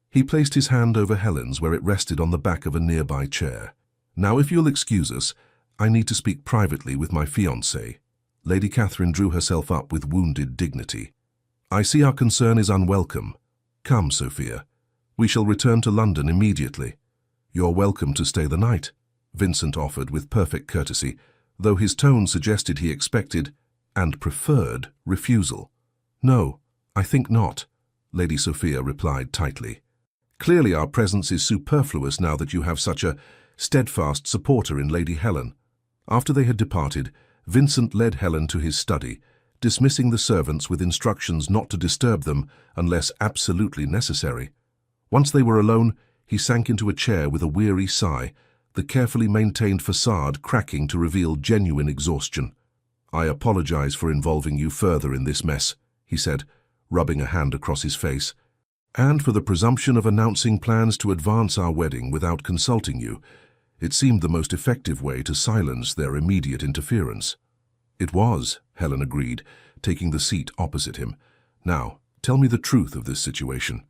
He placed his hand over Helen's where it rested on the back of a nearby chair. Now, if you'll excuse us, I need to speak privately with my fiancé. Lady Catherine drew herself up with wounded dignity. I see our concern is unwelcome. Come, Sophia. We shall return to London immediately. You're welcome to stay the night, Vincent offered with perfect courtesy, though his tone suggested he expected, and preferred, refusal. No, I think not, Lady Sophia replied tightly. Clearly our presence is superfluous now that you have such a steadfast supporter in Lady Helen. After they had departed, Vincent led Helen to his study, dismissing the servants with instructions not to disturb them unless absolutely necessary. Once they were alone, he sank into a chair with a weary sigh, the carefully maintained facade cracking to reveal genuine exhaustion. I apologize for involving you further in this mess, he said, rubbing a hand across his face, and for the presumption of announcing plans to advance our wedding without consulting you. It seemed the most effective way to silence their immediate interference. It was, Helen agreed, taking the seat opposite him. Now, tell me the truth of this situation.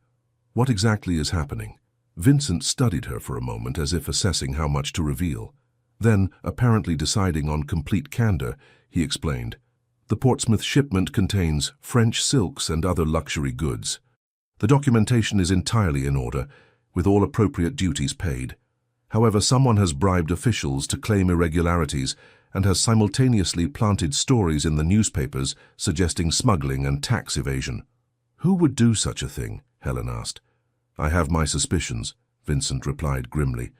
What exactly is happening? Vincent studied her for a moment as if assessing how much to reveal. Then, apparently deciding on complete candor, he explained. The Portsmouth shipment contains French silks and other luxury goods. The documentation is entirely in order, with all appropriate duties paid. However, someone has bribed officials to claim irregularities and has simultaneously planted stories in the newspapers suggesting smuggling and tax evasion. Who would do such a thing? Helen asked. I have my suspicions, Vincent replied grimly.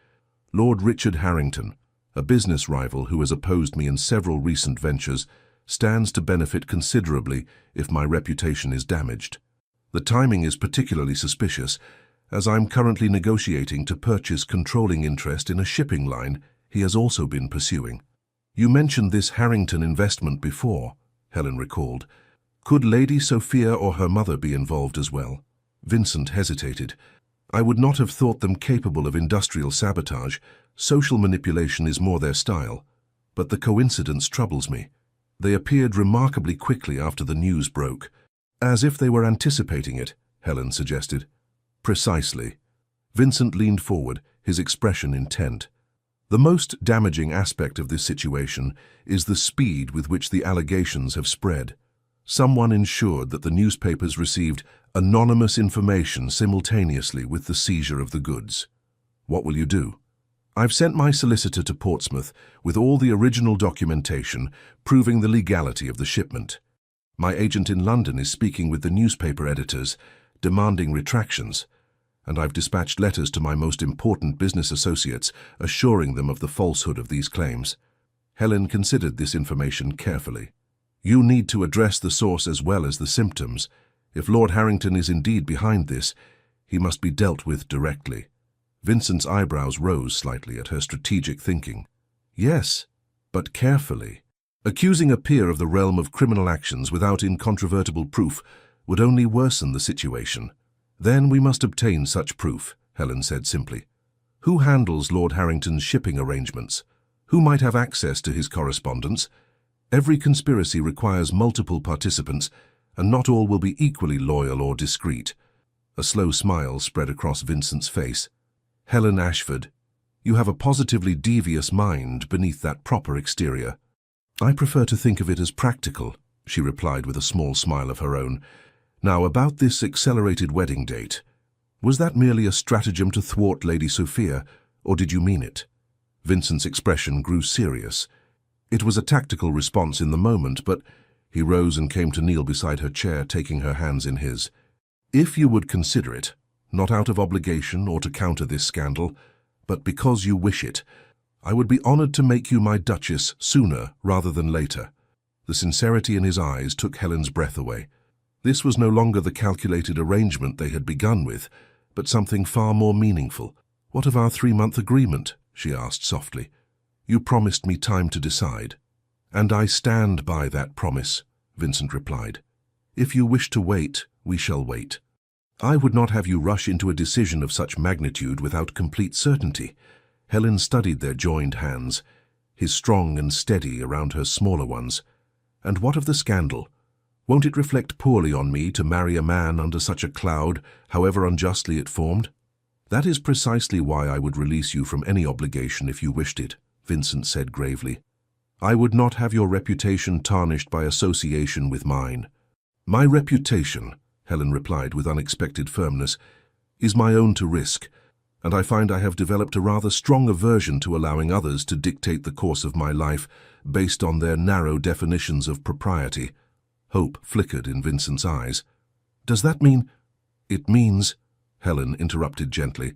Lord Richard Harrington, a business rival who has opposed me in several recent ventures, stands to benefit considerably if my reputation is damaged. The timing is particularly suspicious, as I'm currently negotiating to purchase controlling interest in a shipping line he has also been pursuing. You mentioned this Harrington investment before, Helen recalled. Could Lady Sophia or her mother be involved as well? Vincent hesitated. I would not have thought them capable of industrial sabotage. Social manipulation is more their style. But the coincidence troubles me. They appeared remarkably quickly after the news broke. As if they were anticipating it, Helen suggested. Precisely. Vincent leaned forward, his expression intent. The most damaging aspect of this situation is the speed with which the allegations have spread. Someone ensured that the newspapers received anonymous information simultaneously with the seizure of the goods. What will you do? I've sent my solicitor to Portsmouth with all the original documentation proving the legality of the shipment. My agent in London is speaking with the newspaper editors, demanding retractions, and I've dispatched letters to my most important business associates assuring them of the falsehood of these claims. Helen considered this information carefully. You need to address the source as well as the symptoms. If Lord Harrington is indeed behind this, he must be dealt with directly. Vincent's eyebrows rose slightly at her strategic thinking. Yes, but carefully. Accusing a peer of the realm of criminal actions without incontrovertible proof would only worsen the situation. Then we must obtain such proof, Helen said simply. Who handles Lord Harrington's shipping arrangements? Who might have access to his correspondence? Every conspiracy requires multiple participants, and not all will be equally loyal or discreet. A slow smile spread across Vincent's face. Helen Ashford, you have a positively devious mind beneath that proper exterior. I prefer to think of it as practical, she replied with a small smile of her own. Now, about this accelerated wedding date. Was that merely a stratagem to thwart Lady Sophia, or did you mean it? Vincent's expression grew serious. It was a tactical response in the moment, but he rose and came to kneel beside her chair, taking her hands in his. If you would consider it, not out of obligation or to counter this scandal, but because you wish it, I would be honored to make you my Duchess sooner rather than later. The sincerity in his eyes took Helen's breath away. This was no longer the calculated arrangement they had begun with, but something far more meaningful. What of our 3-month agreement? She asked softly. You promised me time to decide. And I stand by that promise, Vincent replied. If you wish to wait, we shall wait. I would not have you rush into a decision of such magnitude without complete certainty. Helen studied their joined hands, his strong and steady around her smaller ones. And what of the scandal? Won't it reflect poorly on me to marry a man under such a cloud, however unjustly it formed? That is precisely why I would release you from any obligation if you wished it, Vincent said gravely. I would not have your reputation tarnished by association with mine. My reputation, Helen replied with unexpected firmness, is my own to risk, and I find I have developed a rather strong aversion to allowing others to dictate the course of my life based on their narrow definitions of propriety. Hope flickered in Vincent's eyes. Does that mean— It means, Helen interrupted gently,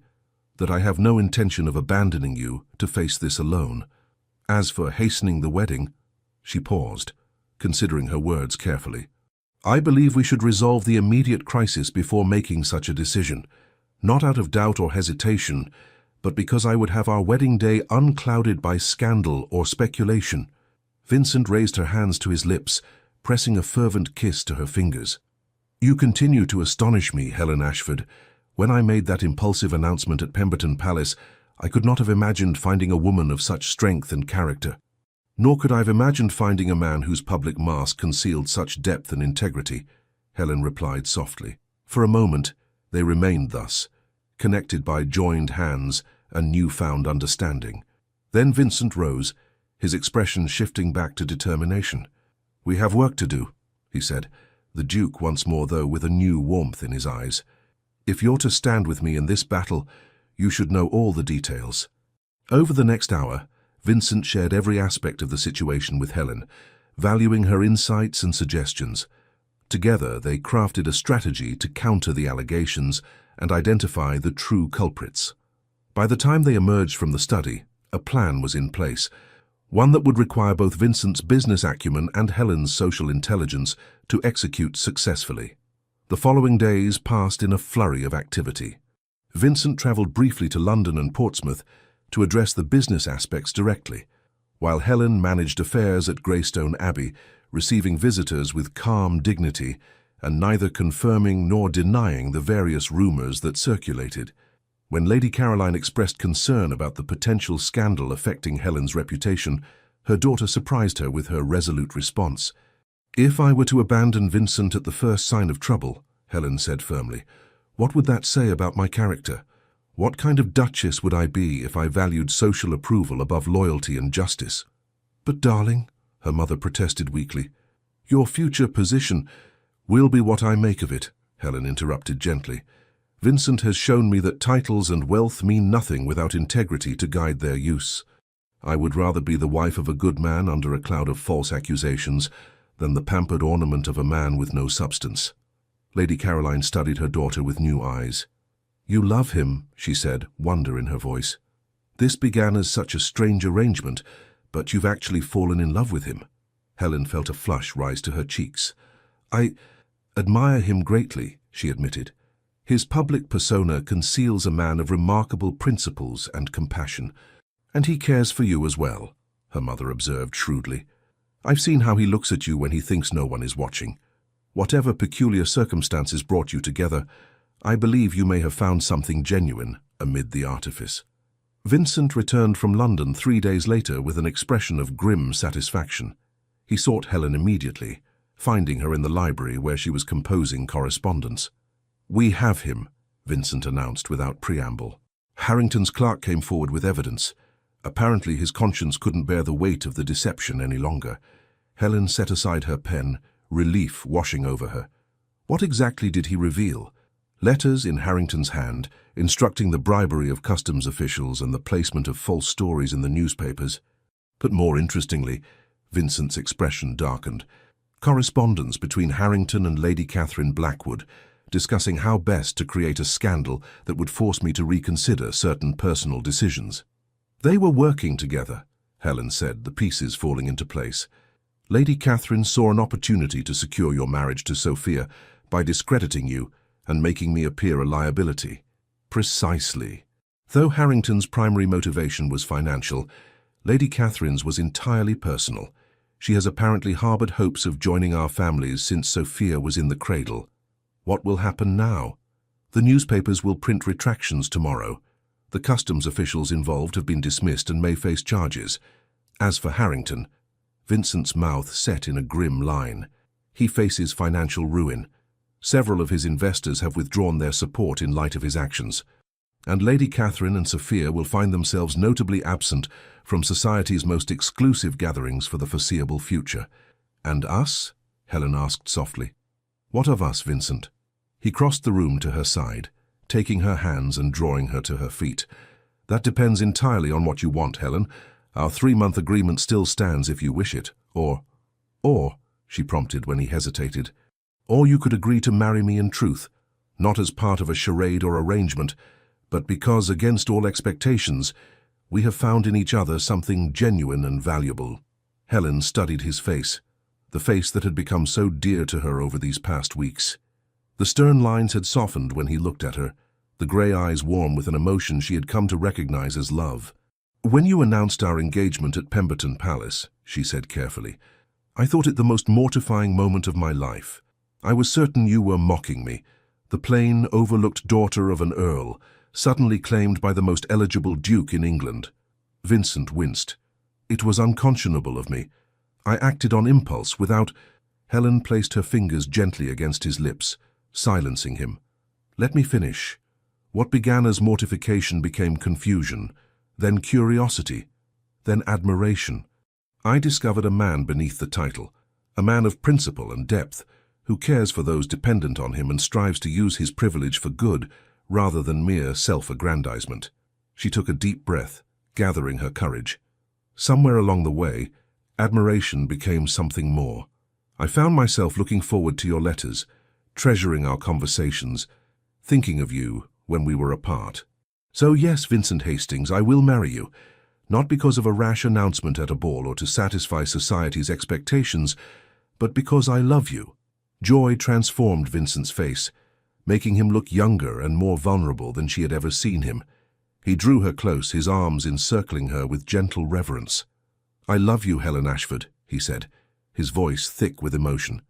that I have no intention of abandoning you to face this alone. As for hastening the wedding, she paused, considering her words carefully. I believe we should resolve the immediate crisis before making such a decision, not out of doubt or hesitation, but because I would have our wedding day unclouded by scandal or speculation. Vincent raised her hands to his lips, pressing a fervent kiss to her fingers. You continue to astonish me, Helen Ashford. When I made that impulsive announcement at Pemberton Palace, I could not have imagined finding a woman of such strength and character. Nor could I have imagined finding a man whose public mask concealed such depth and integrity, Helen replied softly. For a moment, they remained thus, connected by joined hands and newfound understanding. Then Vincent rose, his expression shifting back to determination. We have work to do, he said, the Duke once more though with a new warmth in his eyes. If you're to stand with me in this battle, you should know all the details. Over the next hour, Vincent shared every aspect of the situation with Helen, valuing her insights and suggestions. Together, they crafted a strategy to counter the allegations and identify the true culprits. By the time they emerged from the study, a plan was in place, one that would require both Vincent's business acumen and Helen's social intelligence to execute successfully. The following days passed in a flurry of activity. Vincent travelled briefly to London and Portsmouth to address the business aspects directly, while Helen managed affairs at Greystone Abbey, receiving visitors with calm dignity and neither confirming nor denying the various rumours that circulated. When Lady Caroline expressed concern about the potential scandal affecting Helen's reputation, her daughter surprised her with her resolute response. If I were to abandon Vincent at the first sign of trouble, Helen said firmly, what would that say about my character? What kind of duchess would I be if I valued social approval above loyalty and justice? But darling, her mother protested weakly, your future position will be what I make of it, Helen interrupted gently. Vincent has shown me that titles and wealth mean nothing without integrity to guide their use. I would rather be the wife of a good man under a cloud of false accusations than the pampered ornament of a man with no substance. Lady Caroline studied her daughter with new eyes. You love him, she said, wonder in her voice. This began as such a strange arrangement, but you've actually fallen in love with him. Helen felt a flush rise to her cheeks. I admire him greatly, she admitted. His public persona conceals a man of remarkable principles and compassion. And he cares for you as well, her mother observed shrewdly. I've seen how he looks at you when he thinks no one is watching. Whatever peculiar circumstances brought you together, I believe you may have found something genuine amid the artifice. Vincent returned from London 3 days later with an expression of grim satisfaction. He sought Helen immediately, finding her in the library where she was composing correspondence. "We have him," Vincent announced without preamble. Harrington's clerk came forward with evidence. Apparently his conscience couldn't bear the weight of the deception any longer. Helen set aside her pen, relief washing over her. What exactly did he reveal? Letters in Harrington's hand, instructing the bribery of customs officials and the placement of false stories in the newspapers. But more interestingly, Vincent's expression darkened. Correspondence between Harrington and Lady Catherine Blackwood, discussing how best to create a scandal that would force me to reconsider certain personal decisions. They were working together, Helen said, the pieces falling into place. Lady Catherine saw an opportunity to secure your marriage to Sophia by discrediting you and making me appear a liability. Precisely. Though Harrington's primary motivation was financial, Lady Catherine's was entirely personal. She has apparently harbored hopes of joining our families since Sophia was in the cradle. What will happen now? The newspapers will print retractions tomorrow. The customs officials involved have been dismissed and may face charges. As for Harrington, Vincent's mouth set in a grim line. He faces financial ruin. Several of his investors have withdrawn their support in light of his actions. And Lady Catherine and Sophia will find themselves notably absent from society's most exclusive gatherings for the foreseeable future. And us? Helen asked softly. What of us, Vincent? He crossed the room to her side, taking her hands and drawing her to her feet. That depends entirely on what you want, Helen. Our 3-month agreement still stands if you wish it. Or, she prompted when he hesitated. Or you could agree to marry me in truth, not as part of a charade or arrangement, but because, against all expectations, we have found in each other something genuine and valuable. Helen studied his face, the face that had become so dear to her over these past weeks. The stern lines had softened when he looked at her, the grey eyes warm with an emotion she had come to recognize as love. When you announced our engagement at Pemberton Palace, she said carefully, I thought it the most mortifying moment of my life. I was certain you were mocking me, the plain, overlooked daughter of an earl, suddenly claimed by the most eligible duke in England. Vincent winced. It was unconscionable of me. I acted on impulse without... Helen placed her fingers gently against his lips, silencing him. Let me finish. What began as mortification became confusion, then curiosity, then admiration. I discovered a man beneath the title, a man of principle and depth, who cares for those dependent on him and strives to use his privilege for good rather than mere self-aggrandizement. She took a deep breath, gathering her courage. Somewhere along the way, admiration became something more. I found myself looking forward to your letters, treasuring our conversations, thinking of you when we were apart. So yes, Vincent Hastings, I will marry you, not because of a rash announcement at a ball or to satisfy society's expectations, but because I love you. Joy transformed Vincent's face, making him look younger and more vulnerable than she had ever seen him. He drew her close, his arms encircling her with gentle reverence. I love you, Helen Ashford, he said, his voice thick with emotion.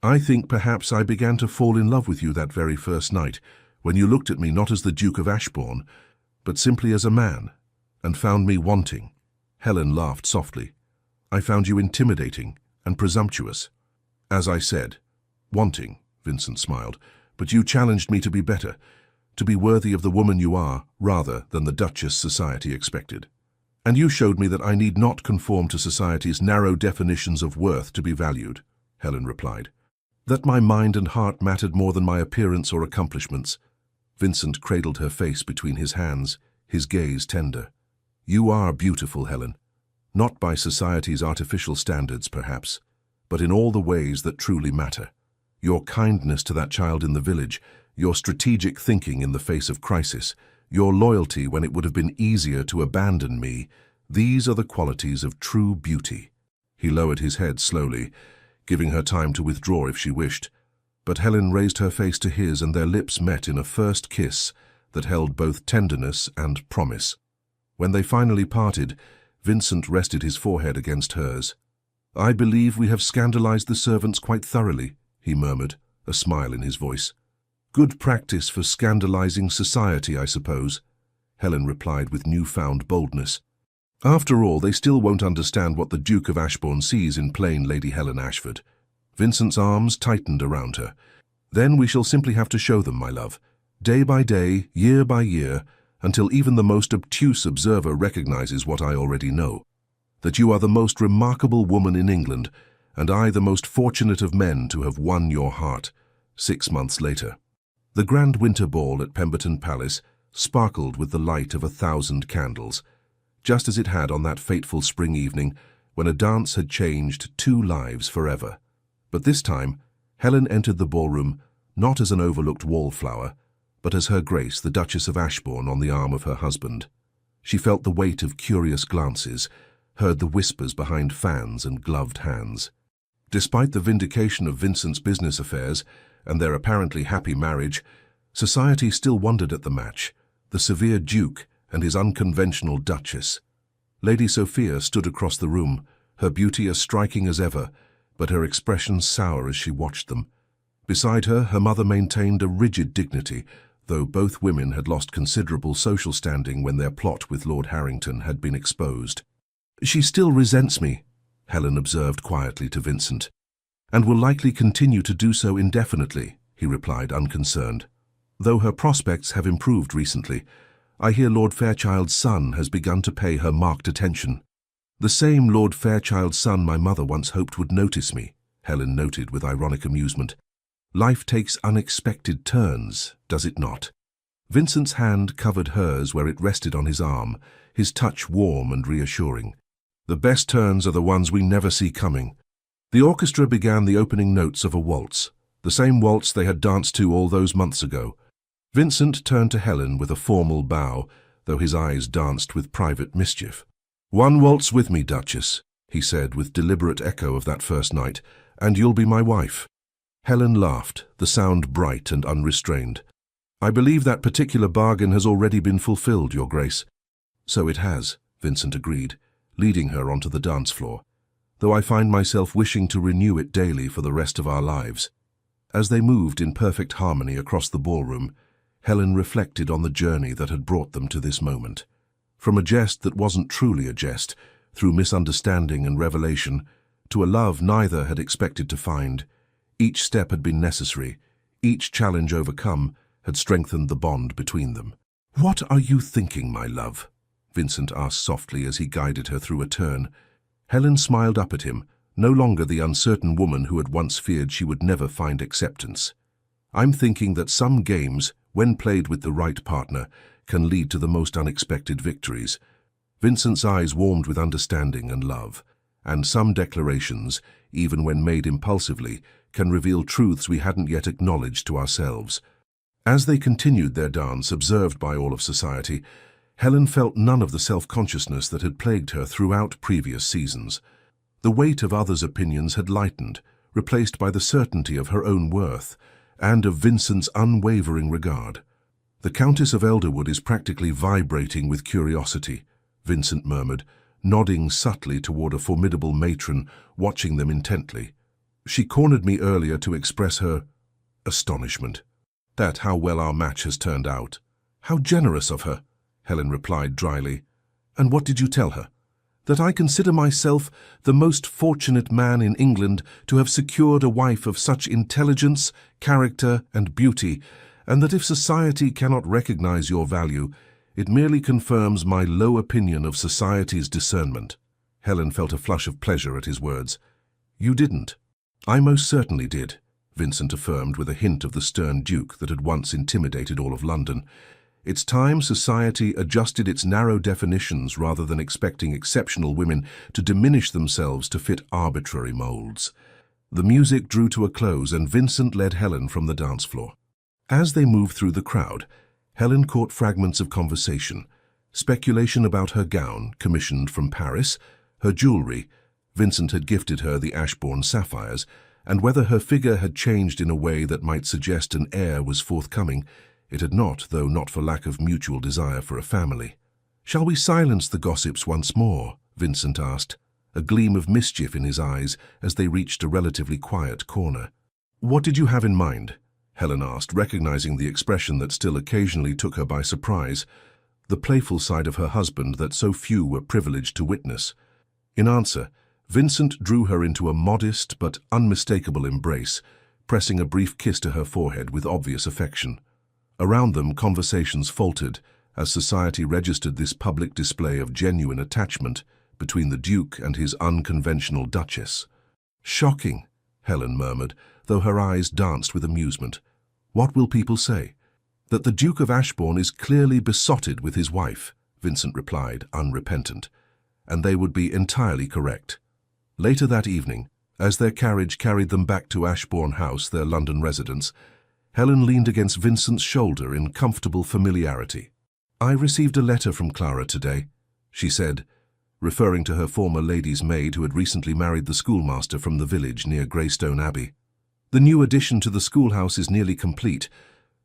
I think perhaps I began to fall in love with you that very first night, when you looked at me not as the Duke of Ashbourne, but simply as a man, and found me wanting. Helen laughed softly. I found you intimidating and presumptuous. As I said, wanting, Vincent smiled, but you challenged me to be better, to be worthy of the woman you are, rather than the Duchess society expected. And you showed me that I need not conform to society's narrow definitions of worth to be valued, Helen replied. That my mind and heart mattered more than my appearance or accomplishments. Vincent cradled her face between his hands, his gaze tender. You are beautiful, Helen. Not by society's artificial standards, perhaps, but in all the ways that truly matter. Your kindness to that child in the village, your strategic thinking in the face of crisis, your loyalty when it would have been easier to abandon me, these are the qualities of true beauty. He lowered his head slowly, giving her time to withdraw if she wished. But Helen raised her face to his, and their lips met in a first kiss that held both tenderness and promise. When they finally parted, Vincent rested his forehead against hers. "I believe we have scandalized the servants quite thoroughly," he murmured, a smile in his voice. "Good practice for scandalizing society, I suppose," Helen replied with newfound boldness. "After all, they still won't understand what the Duke of Ashbourne sees in plain Lady Helen Ashford." Vincent's arms tightened around her. "Then we shall simply have to show them, my love, day by day, year by year, until even the most obtuse observer recognizes what I already know, that you are the most remarkable woman in England, and I the most fortunate of men to have won your heart." 6 months later. The grand winter ball at Pemberton Palace sparkled with the light of 1,000 candles, just as it had on that fateful spring evening when a dance had changed 2 lives forever. But this time, Helen entered the ballroom not as an overlooked wallflower, but as Her Grace, the Duchess of Ashbourne, on the arm of her husband. She felt the weight of curious glances, heard the whispers behind fans and gloved hands. Despite the vindication of Vincent's business affairs and their apparently happy marriage, society still wondered at the match, the severe Duke and his unconventional Duchess. Lady Sophia stood across the room, her beauty as striking as ever, but her expression sour as she watched them. Beside her, her mother maintained a rigid dignity, though both women had lost considerable social standing when their plot with Lord Harrington had been exposed. "She still resents me," Helen observed quietly to Vincent. "And will likely continue to do so indefinitely," he replied, unconcerned. "Though her prospects have improved recently, I hear Lord Fairchild's son has begun to pay her marked attention." "The same Lord Fairchild's son my mother once hoped would notice me," Helen noted with ironic amusement. "Life takes unexpected turns, does it not?" Vincent's hand covered hers where it rested on his arm, his touch warm and reassuring. "The best turns are the ones we never see coming." The orchestra began the opening notes of a waltz, the same waltz they had danced to all those months ago. Vincent turned to Helen with a formal bow, though his eyes danced with private mischief. "One waltz with me, Duchess," he said with deliberate echo of that first night, "and you'll be my wife." Helen laughed, the sound bright and unrestrained. "I believe that particular bargain has already been fulfilled, Your Grace." "So it has," Vincent agreed, leading her onto the dance floor, "though I find myself wishing to renew it daily for the rest of our lives." As they moved in perfect harmony across the ballroom, Helen reflected on the journey that had brought them to this moment. From a jest that wasn't truly a jest, through misunderstanding and revelation, to a love neither had expected to find. Each step had been necessary, each challenge overcome had strengthened the bond between them. "What are you thinking, my love?" Vincent asked softly as he guided her through a turn. Helen smiled up at him, no longer the uncertain woman who had once feared she would never find acceptance. "I'm thinking that some games, when played with the right partner, can lead to the most unexpected victories." Vincent's eyes warmed with understanding and love, and some declarations, even when made impulsively, can reveal truths we hadn't yet acknowledged to ourselves. As they continued their dance, observed by all of society, Helen felt none of the self-consciousness that had plagued her throughout previous seasons. The weight of others' opinions had lightened, replaced by the certainty of her own worth, and of Vincent's unwavering regard. "The Countess of Elderwood is practically vibrating with curiosity," Vincent murmured, nodding subtly toward a formidable matron, watching them intently. "She cornered me earlier to express her astonishment at how well our match has turned out." "How generous of her," Helen replied dryly. "And what did you tell her?" "That I consider myself the most fortunate man in England to have secured a wife of such intelligence, character, and beauty, and that if society cannot recognize your value, it merely confirms my low opinion of society's discernment." Helen felt a flush of pleasure at his words. "You didn't." "I most certainly did," Vincent affirmed with a hint of the stern Duke that had once intimidated all of London. "It's time society adjusted its narrow definitions rather than expecting exceptional women to diminish themselves to fit arbitrary molds." The music drew to a close and Vincent led Helen from the dance floor. As they moved through the crowd, Helen caught fragments of conversation, speculation about her gown, commissioned from Paris, her jewellery — Vincent had gifted her the Ashbourne sapphires — and whether her figure had changed in a way that might suggest an heir was forthcoming, it had not, though not for lack of mutual desire for a family. "Shall we silence the gossips once more?" Vincent asked, a gleam of mischief in his eyes as they reached a relatively quiet corner. "What did you have in mind?" Helen asked, recognizing the expression that still occasionally took her by surprise, the playful side of her husband that so few were privileged to witness. In answer, Vincent drew her into a modest but unmistakable embrace, pressing a brief kiss to her forehead with obvious affection. Around them, conversations faltered as society registered this public display of genuine attachment between the Duke and his unconventional Duchess. "Shocking," Helen murmured, though her eyes danced with amusement. "What will people say?" "That the Duke of Ashbourne is clearly besotted with his wife," Vincent replied, unrepentant. "And they would be entirely correct." Later that evening, as their carriage carried them back to Ashbourne House, their London residence, Helen leaned against Vincent's shoulder in comfortable familiarity. "I received a letter from Clara today," she said, referring to her former lady's maid who had recently married the schoolmaster from the village near Greystone Abbey. "The new addition to the schoolhouse is nearly complete.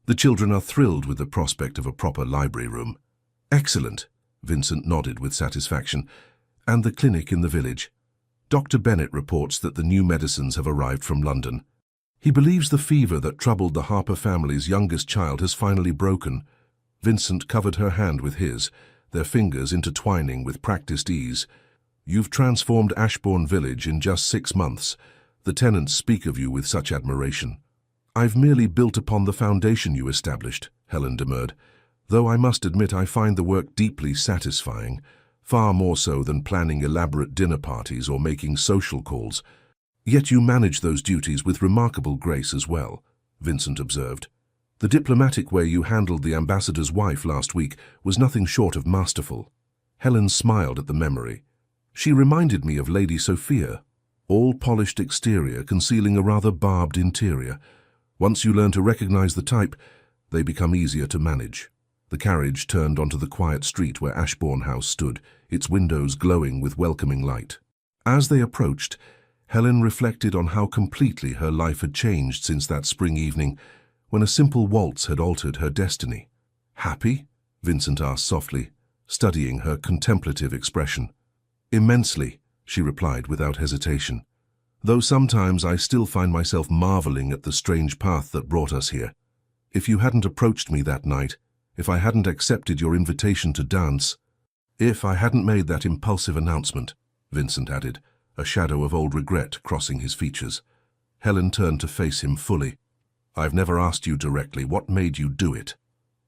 The children are thrilled with the prospect of a proper library room." "Excellent," Vincent nodded with satisfaction. "And the clinic in the village. Dr. Bennett reports that the new medicines have arrived from London. He believes the fever that troubled the Harper family's youngest child has finally broken." Vincent covered her hand with his, their fingers intertwining with practiced ease. "You've transformed Ashbourne Village in just 6 months. The tenants speak of you with such admiration." "I've merely built upon the foundation you established," Helen demurred, "though I must admit I find the work deeply satisfying, far more so than planning elaborate dinner parties or making social calls." "Yet you manage those duties with remarkable grace as well," Vincent observed. "The diplomatic way you handled the ambassador's wife last week was nothing short of masterful." Helen smiled at the memory. "She reminded me of Lady Sophia, all polished exterior concealing a rather barbed interior. Once you learn to recognize the type, they become easier to manage." The carriage turned onto the quiet street where Ashbourne House stood, its windows glowing with welcoming light. As they approached, Helen reflected on how completely her life had changed since that spring evening, when a simple waltz had altered her destiny. "Happy?" Vincent asked softly, studying her contemplative expression. "Immensely," she replied without hesitation, "though sometimes I still find myself marveling at the strange path that brought us here. If you hadn't approached me that night, if I hadn't accepted your invitation to dance, if I hadn't made that impulsive announcement," Vincent added, a shadow of old regret crossing his features. Helen turned to face him fully. "I've never asked you directly what made you do it.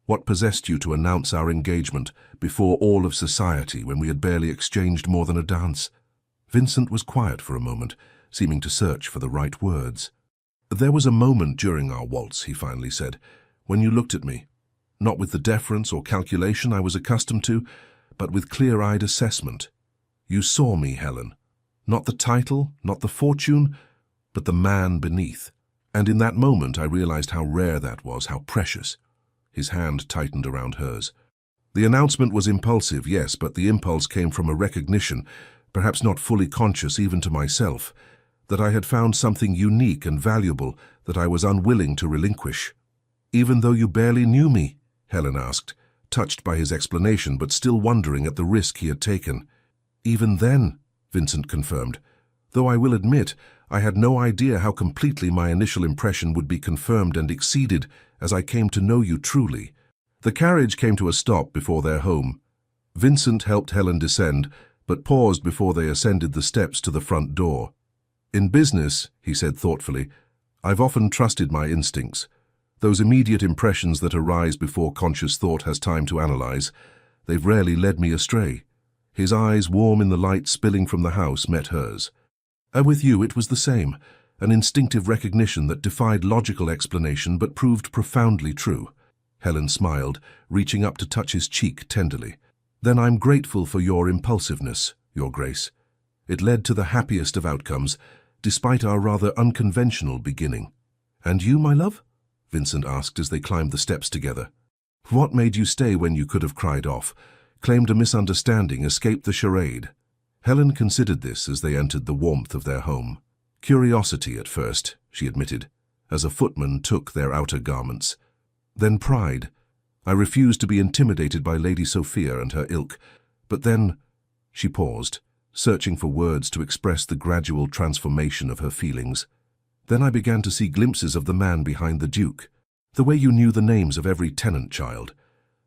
What possessed you to announce our engagement before all of society when we had barely exchanged more than a dance?" Vincent was quiet for a moment, seeming to search for the right words. "There was a moment during our waltz," he finally said, "when you looked at me, not with the deference or calculation I was accustomed to, but with clear-eyed assessment. You saw me, Helen. Not the title, not the fortune, but the man beneath. And in that moment I realized how rare that was, how precious." His hand tightened around hers. "The announcement was impulsive, yes, but the impulse came from a recognition, perhaps not fully conscious even to myself, that I had found something unique and valuable that I was unwilling to relinquish." "Even though you barely knew me?" Helen asked, touched by his explanation but still wondering at the risk he had taken. "Even then," Vincent confirmed, "though I will admit I had no idea how completely my initial impression would be confirmed and exceeded as I came to know you truly." The carriage came to a stop before their home. Vincent helped Helen descend, but paused before they ascended the steps to the front door. "In business," he said thoughtfully, "I've often trusted my instincts. Those immediate impressions that arise before conscious thought has time to analyze, they've rarely led me astray." His eyes, warm in the light spilling from the house, met hers. "With you it was the same, an instinctive recognition that defied logical explanation but proved profoundly true." Helen smiled, reaching up to touch his cheek tenderly. "Then I'm grateful for your impulsiveness, Your Grace. It led to the happiest of outcomes, despite our rather unconventional beginning." "And you, my love?" Vincent asked as they climbed the steps together. "What made you stay when you could have cried off, claimed a misunderstanding, escaped the charade?" Helen considered this as they entered the warmth of their home. Curiosity at first, she admitted, as a footman took their outer garments. Then pride. I refused to be intimidated by Lady Sophia and her ilk. But then, she paused, searching for words to express the gradual transformation of her feelings. Then I began to see glimpses of the man behind the Duke. The way you knew the names of every tenant child.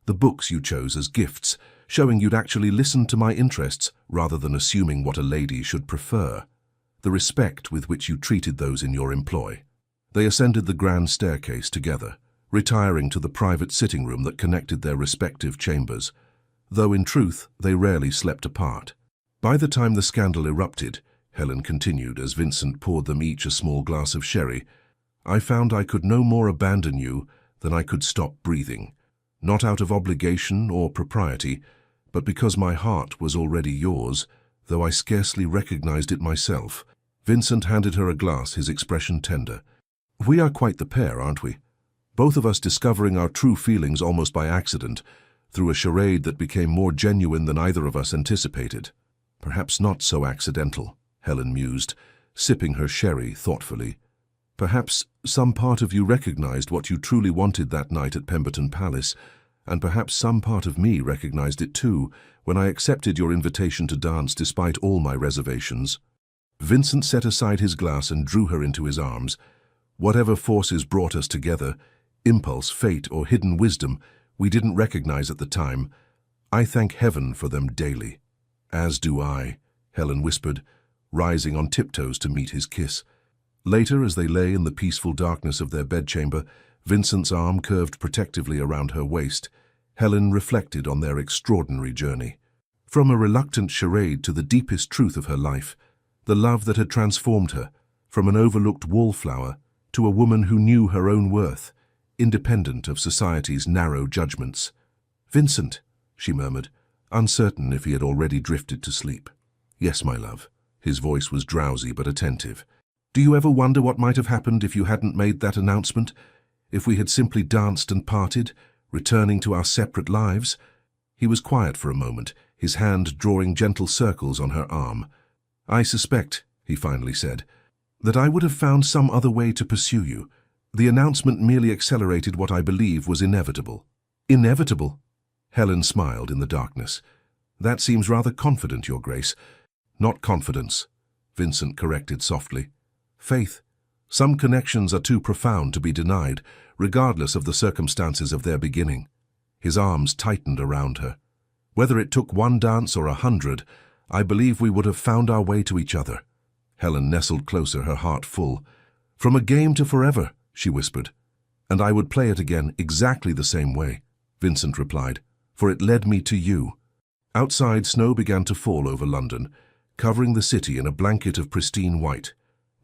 The books you chose as gifts, showing you'd actually listened to my interests rather than assuming what a lady should prefer. The respect with which you treated those in your employ. They ascended the grand staircase together, retiring to the private sitting room that connected their respective chambers, though in truth they rarely slept apart. By the time the scandal erupted, Helen continued as Vincent poured them each a small glass of sherry, I found I could no more abandon you than I could stop breathing, not out of obligation or propriety, but because my heart was already yours, though I scarcely recognized it myself. Vincent handed her a glass, his expression tender. We are quite the pair, aren't we? Both of us discovering our true feelings almost by accident, through a charade that became more genuine than either of us anticipated. Perhaps not so accidental, Helen mused, sipping her sherry thoughtfully. Perhaps some part of you recognized what you truly wanted that night at Pemberton Palace, and perhaps some part of me recognized it too when I accepted your invitation to dance despite all my reservations. Vincent set aside his glass and drew her into his arms. Whatever forces brought us together, impulse, fate, or hidden wisdom, we didn't recognize at the time. I thank heaven for them daily. As do I, Helen whispered, rising on tiptoes to meet his kiss. Later, as they lay in the peaceful darkness of their bedchamber, Vincent's arm curved protectively around her waist. Helen reflected on their extraordinary journey. From a reluctant charade to the deepest truth of her life, the love that had transformed her, from an overlooked wallflower to a woman who knew her own worth, independent of society's narrow judgments. Vincent, she murmured, uncertain if he had already drifted to sleep. Yes, my love. His voice was drowsy but attentive. Do you ever wonder what might have happened if you hadn't made that announcement? If we had simply danced and parted, returning to our separate lives? He was quiet for a moment, his hand drawing gentle circles on her arm. I suspect, he finally said, that I would have found some other way to pursue you. The announcement merely accelerated what I believe was inevitable. Inevitable? Helen smiled in the darkness. That seems rather confident, Your Grace. Not confidence, Vincent corrected softly. Faith. Some connections are too profound to be denied, regardless of the circumstances of their beginning. His arms tightened around her. Whether it took one dance or 100, I believe we would have found our way to each other. Helen nestled closer, her heart full. From a game to forever, she whispered. And I would play it again exactly the same way, Vincent replied, for it led me to you. Outside, snow began to fall over London, covering the city in a blanket of pristine white.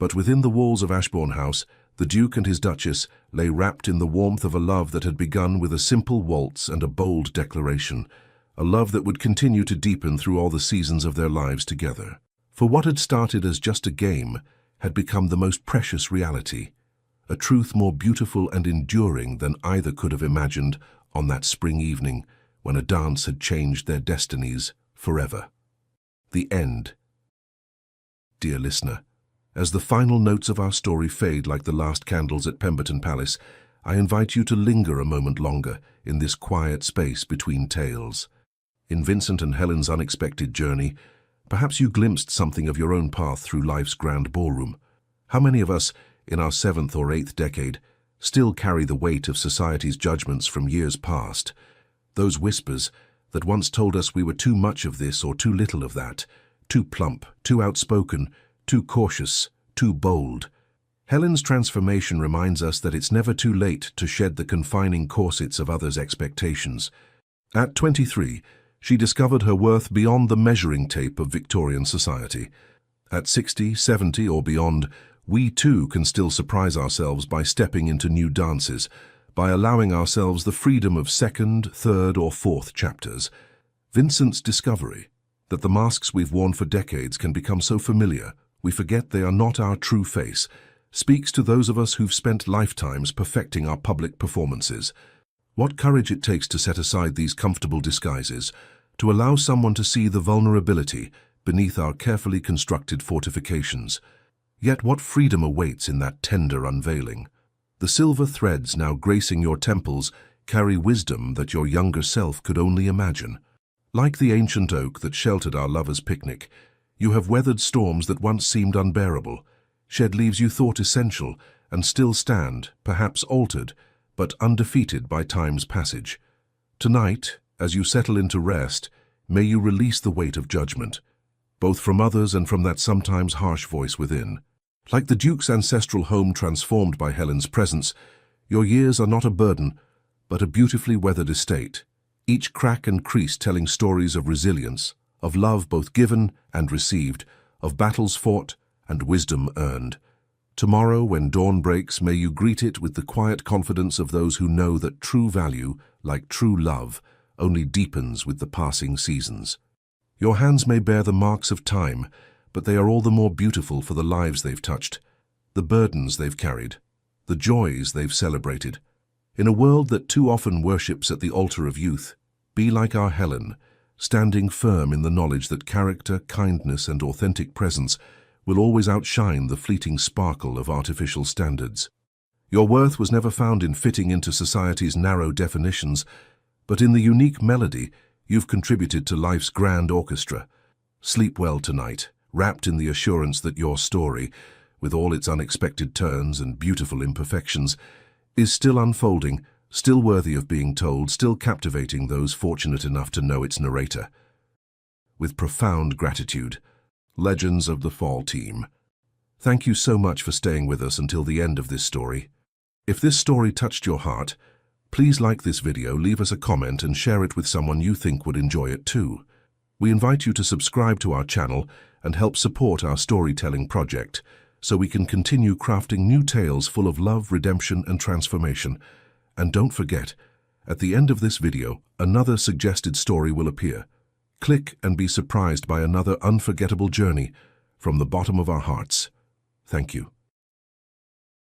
But within the walls of Ashbourne House, the Duke and his Duchess lay wrapped in the warmth of a love that had begun with a simple waltz and a bold declaration, a love that would continue to deepen through all the seasons of their lives together. For what had started as just a game had become the most precious reality, a truth more beautiful and enduring than either could have imagined on that spring evening when a dance had changed their destinies forever. The end. Dear listener, as the final notes of our story fade like the last candles at Pemberton Palace, I invite you to linger a moment longer in this quiet space between tales. In Vincent and Helen's unexpected journey, perhaps you glimpsed something of your own path through life's grand ballroom. How many of us, in our 7th or 8th decade, still carry the weight of society's judgments from years past? Those whispers that once told us we were too much of this or too little of that, too plump, too outspoken, too cautious, too bold. Helen's transformation reminds us that it's never too late to shed the confining corsets of others' expectations. At 23, she discovered her worth beyond the measuring tape of Victorian society. At 60, 70, or beyond, we too can still surprise ourselves by stepping into new dances, by allowing ourselves the freedom of 2nd, 3rd, or 4th chapters. Vincent's discovery that the masks we've worn for decades can become so familiar we forget they are not our true face, speaks to those of us who've spent lifetimes perfecting our public performances. What courage it takes to set aside these comfortable disguises, to allow someone to see the vulnerability beneath our carefully constructed fortifications. Yet what freedom awaits in that tender unveiling? The silver threads now gracing your temples carry wisdom that your younger self could only imagine. Like the ancient oak that sheltered our lovers' picnic, you have weathered storms that once seemed unbearable, shed leaves you thought essential, and still stand, perhaps altered, but undefeated by time's passage. Tonight, as you settle into rest, may you release the weight of judgment, both from others and from that sometimes harsh voice within. Like the Duke's ancestral home transformed by Helen's presence, your years are not a burden, but a beautifully weathered estate, each crack and crease telling stories of resilience, of love both given and received, of battles fought and wisdom earned. Tomorrow, when dawn breaks, may you greet it with the quiet confidence of those who know that true value, like true love, only deepens with the passing seasons. Your hands may bear the marks of time, but they are all the more beautiful for the lives they've touched, the burdens they've carried, the joys they've celebrated. In a world that too often worships at the altar of youth, be like our Helen, standing firm in the knowledge that character, kindness, and authentic presence will always outshine the fleeting sparkle of artificial standards. Your worth was never found in fitting into society's narrow definitions, but in the unique melody you've contributed to life's grand orchestra. Sleep well tonight, wrapped in the assurance that your story, with all its unexpected turns and beautiful imperfections, is still unfolding, still worthy of being told, still captivating those fortunate enough to know its narrator. With profound gratitude, Legends of the Fall team. Thank you so much for staying with us until the end of this story. If this story touched your heart, please like this video, leave us a comment, and share it with someone you think would enjoy it too. We invite you to subscribe to our channel and help support our storytelling project so we can continue crafting new tales full of love, redemption, and transformation. And don't forget, at the end of this video, another suggested story will appear. Click and be surprised by another unforgettable journey from the bottom of our hearts. Thank you.